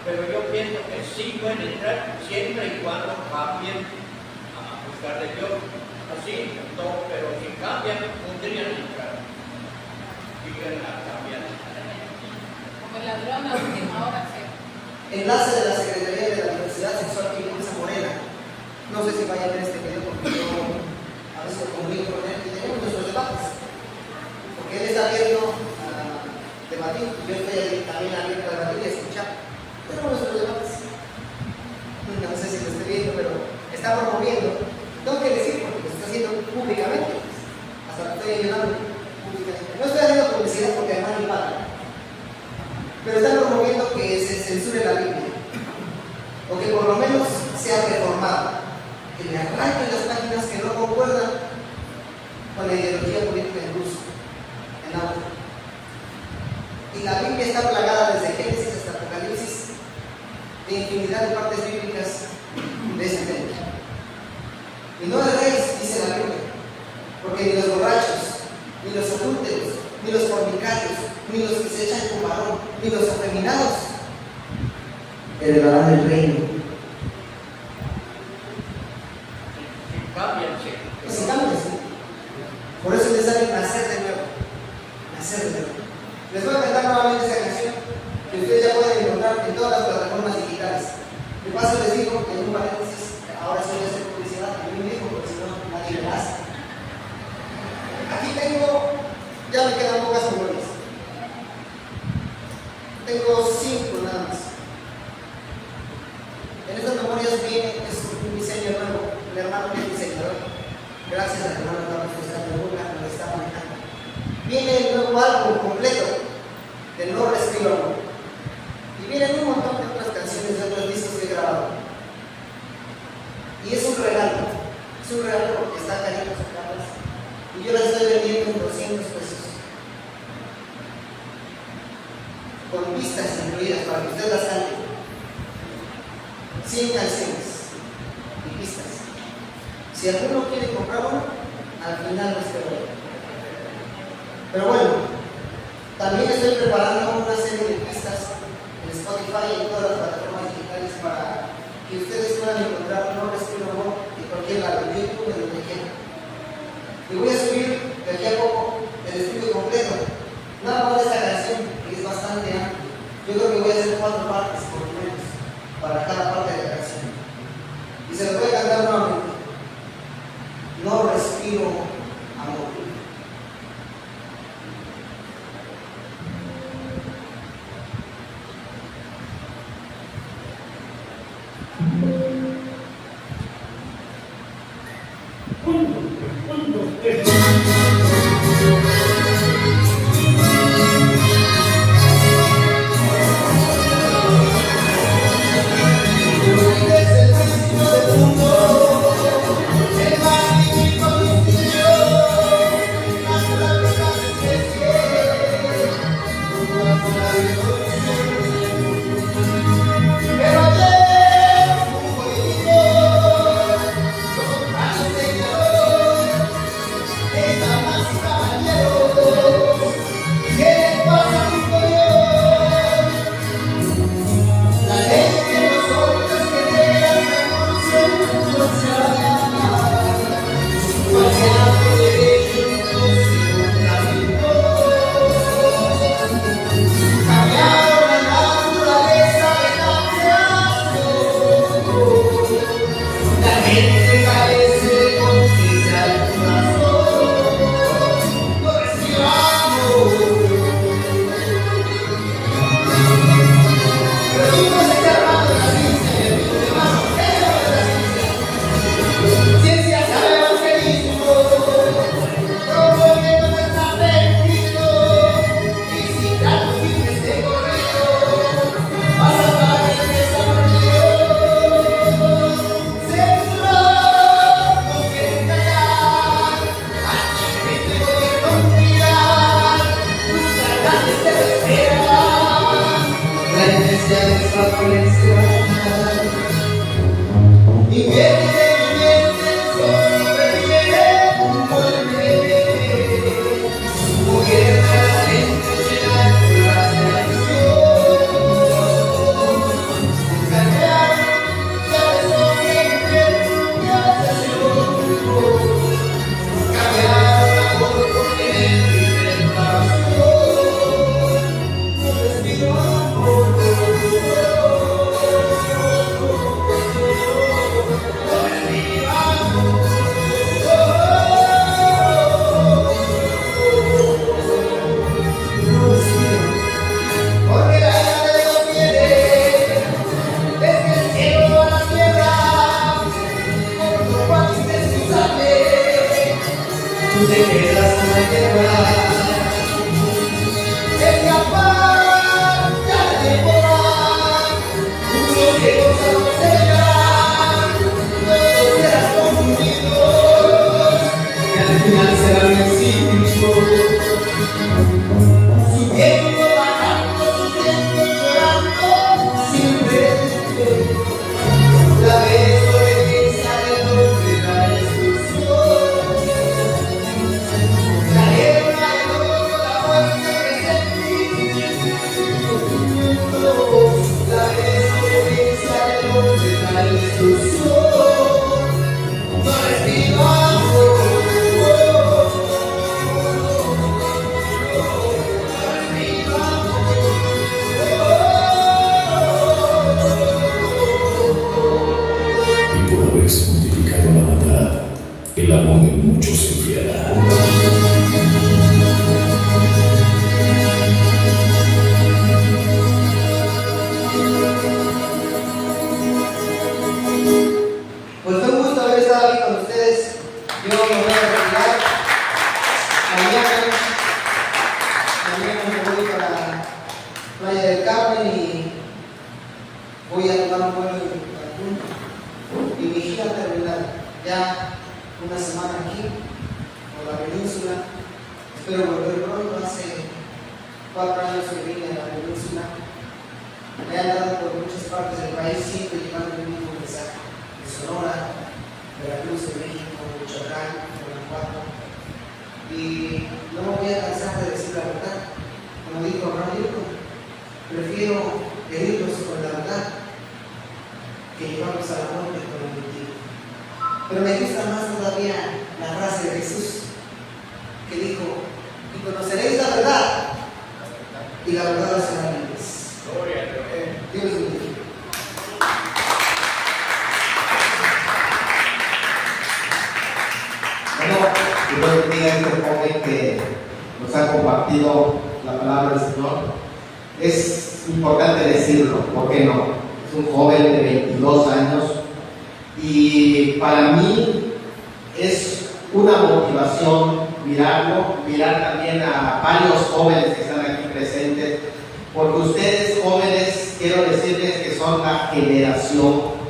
Pero yo pienso que sí pueden entrar siempre y cuando cambien a buscar de Dios. Así, no, pero si cambian, podrían entrar. Siguen a cambiar. Como el ladrón a última hora se... enlace de la Secretaría de la Diversidad Sexual y Luisa Morena. No sé si vaya a ver este video porque yo a veces comunico con él y tenemos nuestros debates. Porque él está abierto a debatir, yo estoy también abierto a debatir y a escuchar. Tenemos nuestros debates. No sé si lo estoy viendo, pero está promoviendo. Tengo que decir porque lo está haciendo públicamente. Hasta lo estoy ayudando públicamente. No estoy haciendo publicidad porque además ni pagan. Pero está promoviendo que se censure la Biblia. O que por lo menos sea reformada. Que le arranquen las páginas que no concuerdan con la ideología política en curso. En auge. Y la Biblia está plagada desde Génesis hasta Apocalipsis de infinidad de partes bíblicas de ese tema. Y no erréis, dice la Biblia, porque ni los borrachos, ni los adúlteros, ni los fornicarios, ni los que se echan con varón, ni los afeminados heredarán el reino. Cámbianse. Pues cámbianse. Por eso es necesario nacer de nuevo. Nacer de nuevo. Les voy a cantar nuevamente esa canción que ustedes ya pueden encontrar en todas las plataformas digitales. De paso les digo, en un paréntesis, ahora sí voy a hacer publicidad a mí mismo porque si no nadie me hace. Aquí tengo, ya me quedan pocas memorias. Tengo 5 nada más. En estas memorias viene es un diseño nuevo. El hermano que es diseñador. Gracias al hermano Carlos Cristóbal Burga que lo está manejando. Viene el nuevo álbum completo de No Respiro Amor. Y vienen un montón de otras canciones de otros discos que he grabado. Y es un regalo. Es un regalo porque está cariño sacarlas. Y yo las estoy vendiendo en 200 pesos. Con pistas incluidas para que ustedes las canten. 100 canciones y pistas. Si alguno quiere comprar uno, al final les quedo. Pero bueno, también estoy preparando una serie de pistas en Spotify y en todas las plataformas digitales para que ustedes puedan encontrar No Respiro Amor en cualquier lado, en YouTube, en donde quieran. Y voy a subir de aquí a poco el estudio completo, nada más de esta canción, que es bastante amplia. Yo creo que voy a hacer 4 partes por lo menos, para cada parte de la canción. Y se lo voy a cantar nuevamente. No respiro amor. te quedas a quebrar. Escapar, ya de volar, uno que goza no se llorar, no serás confundido, y al final serán vencidos. Subiendo, bajando, subiendo, llorando, siempre la desobediencia de los que trae destrucción. La guerra de todo, la muerte que sentí. La desobediencia de los que trae destrucción. No respiro amor. Y por haberse multiplicado la maldad, el amor en muchos se enfriará. Pues fue un gusto haber estado aquí con ustedes. Yo me voy a retirar. Mañana me voy para Playa del Carmen y voy a tomar un vuelo en Cancún. Y mi gira terminar ya una semana aquí por la península. Espero volver pronto. Hace 4 años que vine a la península. Me he andado por muchas partes del país, siempre llevando el mismo mensaje. De Sonora, Veracruz, de México, Michoacán, Guanajuato. Y no me voy a cansar de decir la verdad. Como dijo Ramiro, prefiero herirlos con la verdad que llevarlos a la muerte con el mentira. Pero me gusta más todavía la frase de Jesús que dijo: y conoceréis la verdad, y la verdad os hará libres. Dios les bendiga. Bueno, Dios bendiga a este joven que nos ha compartido la palabra del Señor. Es importante decirlo, ¿por qué no? Es un joven de 22 años y para mí es una motivación mirarlo, mirar también a varios jóvenes que están aquí presentes, porque ustedes jóvenes, quiero decirles que son la generación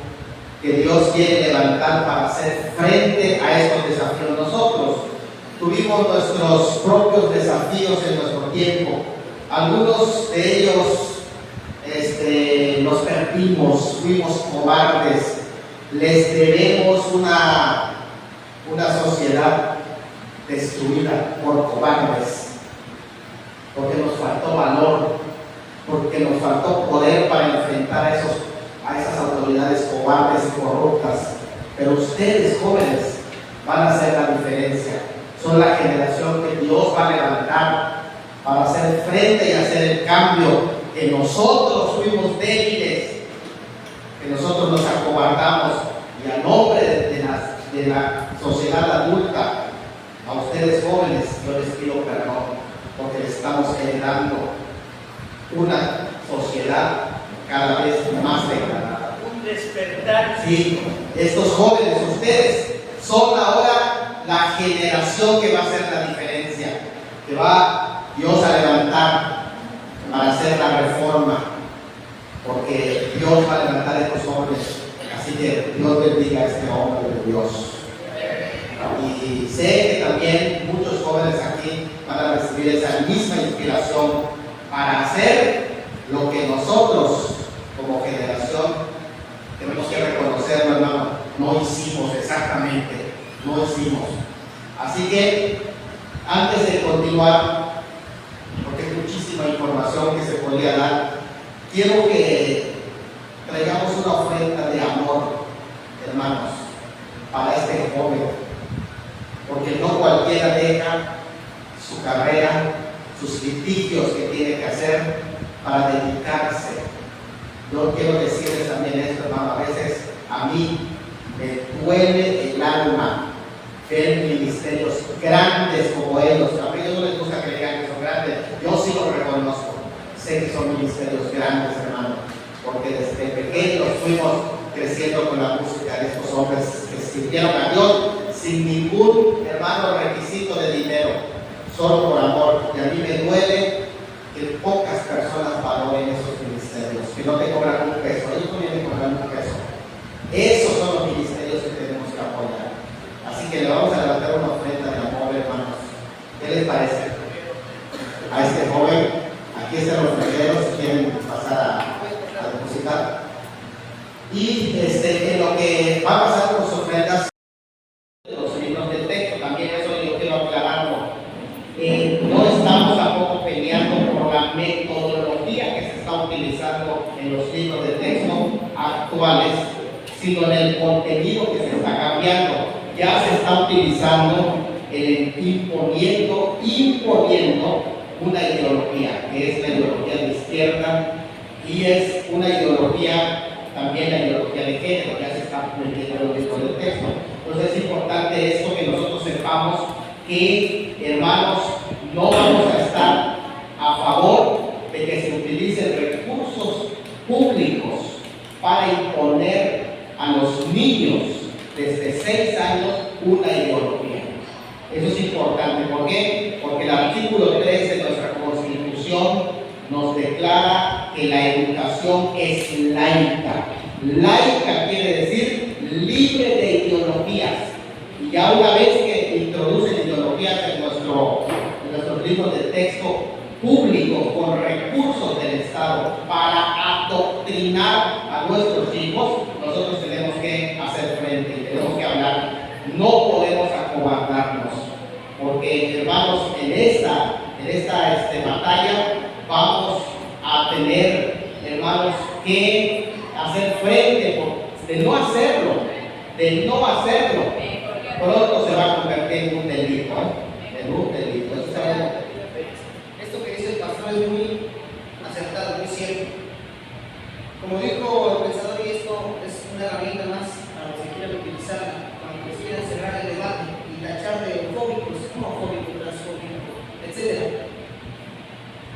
que Dios quiere levantar para hacer frente a estos desafíos. Nosotros tuvimos nuestros propios desafíos en nuestro tiempo. Algunos de ellos nos perdimos, fuimos cobardes, les debemos una sociedad destruida por cobardes, porque nos faltó valor, porque nos faltó poder para enfrentar a esas autoridades cobardes y corruptas. Pero ustedes, jóvenes, van a hacer la diferencia. Son la generación que Dios va a levantar para hacer frente y hacer el cambio. Que nosotros fuimos débiles, que nosotros nos acobardamos, y a nombre de la sociedad adulta, a ustedes jóvenes, yo les pido perdón, porque les estamos generando una sociedad cada vez más degradada. Un despertar. Sí, estos jóvenes, ustedes son ahora la generación que va a hacer la diferencia, que va Dios a levantar para hacer la reforma, porque Dios va a levantar a estos hombres. Así que Dios bendiga a este hombre de Dios. Y sé que también muchos jóvenes aquí van a recibir esa misma inspiración para hacer lo que nosotros como generación tenemos que reconocerlo, hermano, no hicimos exactamente, no hicimos. Así que antes de continuar, porque hay muchísima información que se podría dar, quiero que traigamos una ofrenda de amor, hermanos, para este joven, porque no cualquiera deja su carrera, sus litigios que tiene que hacer para dedicarse. Yo quiero decirles también esto, hermano, a veces a mí me duele el alma ver ministerios grandes como ellos. A mí no les gusta que digan que son grandes, yo sí lo reconozco, sé que son ministerios grandes, hermano, porque desde pequeños fuimos creciendo con la música de estos hombres que sirvieron a Dios sin ningún, hermano, requisito de dinero, solo por amor. Y a mí me duele que pocas personas valoren esos ministerios, que no te cobran un peso. Ellos no vienen cobrando un peso. Esos son los ministerios que tenemos que apoyar. Así que le vamos a levantar una ofrenda de amor, hermanos. ¿Qué les parece? A este joven, aquí están los fregueros, si quieren pasar a depositar. Y en lo que va a pasar con sus ofrendas, los libros del texto, también eso yo quiero aclararlo. No estamos tampoco peleando por la metodología que se está utilizando en los libros de texto actuales, sino en el contenido que se está cambiando. Ya se está utilizando imponiendo una ideología, que es la ideología de izquierda, y es una ideología, también la ideología de género, ya se está metiendo en los libros del texto. Entonces es importante esto, que nosotros sepamos que, hermanos, no vamos a estar a favor de que se utilicen recursos públicos para imponer a los niños desde 6 años una ideología. Eso es importante. ¿Por qué? Porque el artículo 3 de nuestra Constitución nos declara que la educación es laica. Laica quiere decir libre de ideologías. Y ya una vez que introducen ideologías en nuestros libros de texto públicos con recursos del Estado para adoctrinar a nuestros hijos, nosotros tenemos que hacer frente, tenemos que hablar. No podemos acobardarnos, porque, hermanos, en esta batalla vamos a tener, hermanos, que hacer frente. De no hacerlo, pronto se va a convertir en un delito, en un delito. Esto que dice el pastor es muy acertado, muy cierto. Como dijo el pensador, y esto es una herramienta más para los que quieran utilizarla, cuando quieran cerrar el debate y tachar de homofóbicos, homofóbicos, transfóbicos, etc.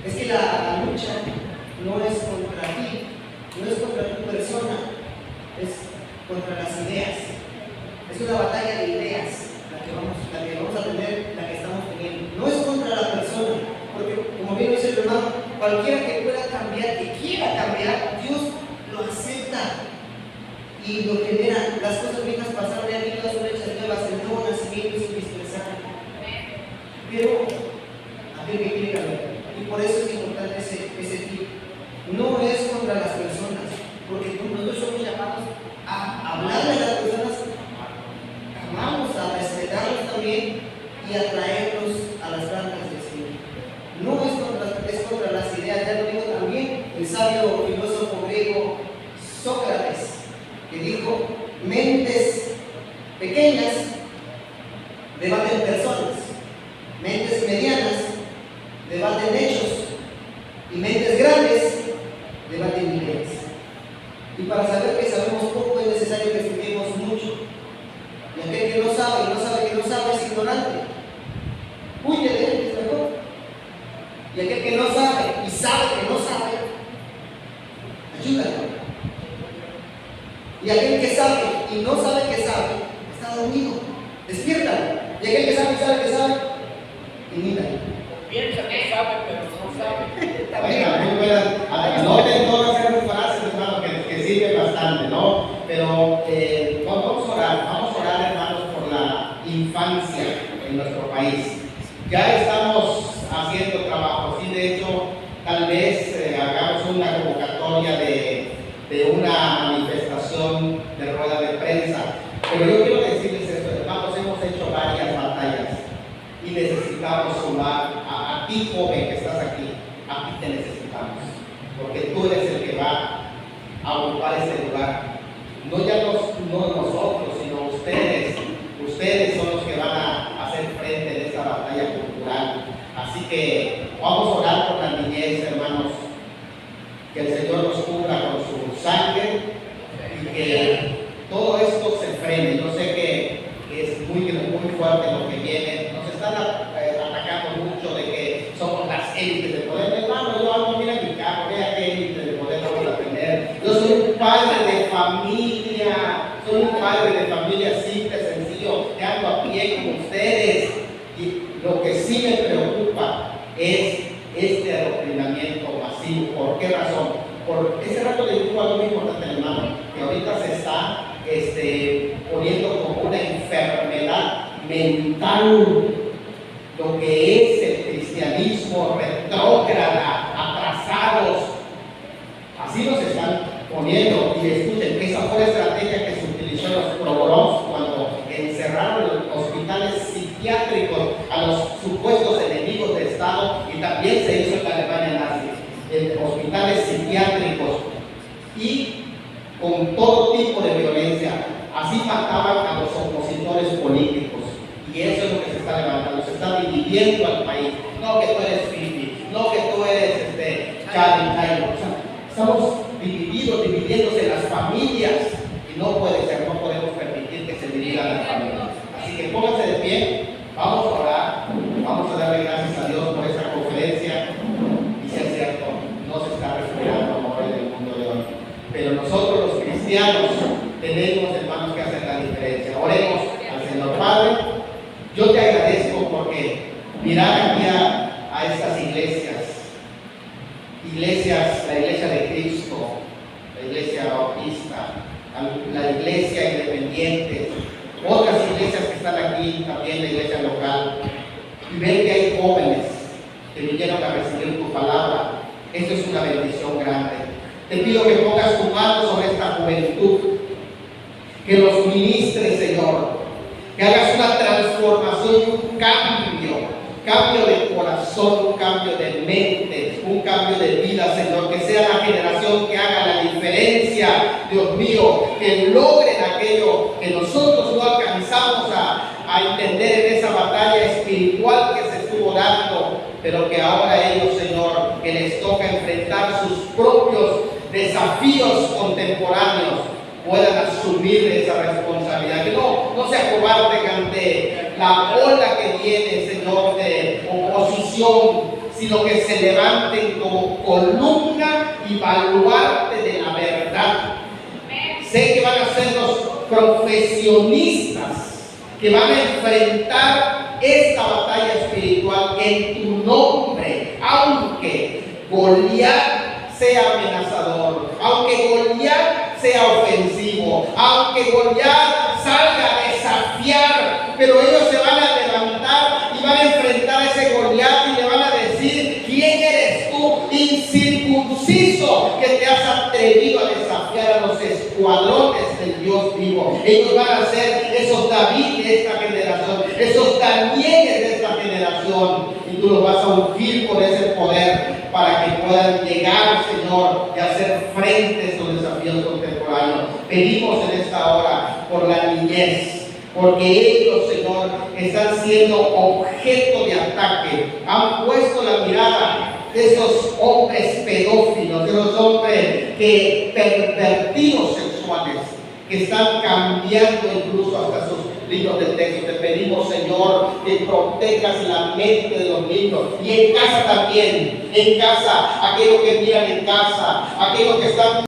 Es que la lucha no es contra ti, no es contra tu persona, es contra las ideas. Es una batalla de ideas la que vamos a tener, la que estamos teniendo. No es contra la persona, porque como bien dice el hermano, cualquiera que pueda cambiar, que quiera cambiar, Dios lo acepta y lo genera. Las cosas viejas pasaron, y aquí todas son hechas nuevas, el nuevo nacimiento es indispensable. Pero aquel que quiere cambiar, y por eso es importante ese tip. No es contra las personas, porque nosotros somos llamados a hablar de las personas, amamos, a respetarlos también y a traerlos a las plantas del Señor. No es contra las ideas. Ya lo dijo también el sabio filósofo griego Sócrates, que dijo: mentes pequeñas debaten personas, mentes medianas debaten hechos y mentes grandes debaten ideas. Y para saber que sabemos poco es necesario que estudiemos mucho. Y aquel que no sabe y no sabe que no sabe es ignorante. Huye de él, es mejor. Y aquel que no sabe y sabe que no sabe, ayúdalo. Y aquel que sabe y no sabe que sabe, está dormido. Despiértalo. Y aquel que sabe y sabe que sabe, imítalo. Piensa que sabe, pero no sabe. Venga, muy buenas. Anoten todas esas frases, hermano, que sirven bastante, ¿no? Pero vamos a orar, hermanos, por la infancia en nuestro país. Ya estamos haciendo trabajo, sí, de hecho, tal vez hagamos una convocatoria de una manifestación de rueda de prensa. Pero yo quiero decirles esto, hermanos, hemos hecho varias batallas y necesitamos sumar a ti, joven que estás aquí. A ti te necesitamos, porque tú eres el que va a ocupar ese lugar. No ya no nosotros, sino ustedes. Ustedes son los que van a hacer frente en esta batalla cultural. Así que vamos a orar por la niñez, hermanos. Que el Señor nos cubra con su sangre y que todo esto se frene. Yo sé que es muy fuerte lo que viene. Nos están atacando mucho de que somos las élites del poder. Hermano, yo mira mi carro, vea qué élite del poder vamos a tener. Yo soy un padre de familia. Lo que sí me preocupa es este adoctrinamiento masivo. ¿Por qué razón? Por ese rato le digo algo muy importante, hermano, que ahorita se está poniendo como una enfermedad mental lo que es el cristianismo retrógrada, atrasados. Así nos están poniendo. Y escuchen, esa fue la estrategia que se utilizó en los pogroms cuando encerraron los hospitales psiquiátricos a los supuestos enemigos de Estado, y también se hizo en la Alemania nazi, en hospitales psiquiátricos y con todo tipo de violencia. Así mataban a los opositores políticos, y eso es lo que se está levantando, se está dividiendo al país. No que tú eres Fifi, no que tú eres Charlie Taylor. O sea, estamos dividiéndose las familias, y no puede ser, no podemos permitir que se dividan las familias. Así que pónganse de pie, vamos a orar, vamos a darle gracias a Dios por esta conferencia. Y si es cierto, no se está respirando como en el mundo de hoy, pero nosotros los cristianos tenemos, hermanos, que hacer la diferencia. Oremos al Señor. Padre, yo te agradezco porque mirar aquí a estas iglesias, la iglesia de Cristo, la iglesia bautista, la iglesia independiente, otras iglesias que están aquí, también la iglesia local, y ver que hay jóvenes que vinieron a recibir tu palabra. Esto es una bendición grande. Te pido que pongas tu mano sobre esta juventud, que los ministres, Señor, que hagas una transformación y un cambio de corazón, un cambio de mente, un cambio de vida, Señor, que sea la generación que haga la diferencia, Dios mío, que logren aquello que nosotros no alcanzamos a entender en esa batalla espiritual que se estuvo dando, pero que ahora ellos, Señor, que les toca enfrentar sus propios desafíos contemporáneos, puedan asumir esa responsabilidad, que no se acobarden ante la ola que viene, Señor, de oposición, sino que se levanten como columna y baluarte de la verdad. Sé que van a ser los profesionistas que van a enfrentar esta batalla espiritual en tu nombre, aunque Goliat sea amenazador, aunque Goliat sea ofensivo, aunque Goliat salga a desafiar, pero ellos se van a levantar y van a enfrentar a ese Goliat y le van a decir: ¿quién eres tú, incircunciso, que te has atrevido a desafiar a los escuadrones del Dios vivo? Ellos van a ser esos David de esta generación, esos Danieles de esta generación, y tú los vas a ungir con ese poder para que puedan llegar, Señor, y hacer frente a estos desafíos contemporáneos. Pedimos en esta hora por la niñez, porque ellos, Señor, están siendo objeto de ataque. Han puesto la mirada de esos hombres pedófilos, de los hombres pervertidos sexuales, que están cambiando incluso hasta sus libros de texto. Te pedimos, Señor, que protejas la mente de los niños, y en casa también, en casa, aquellos que miran en casa, aquellos que están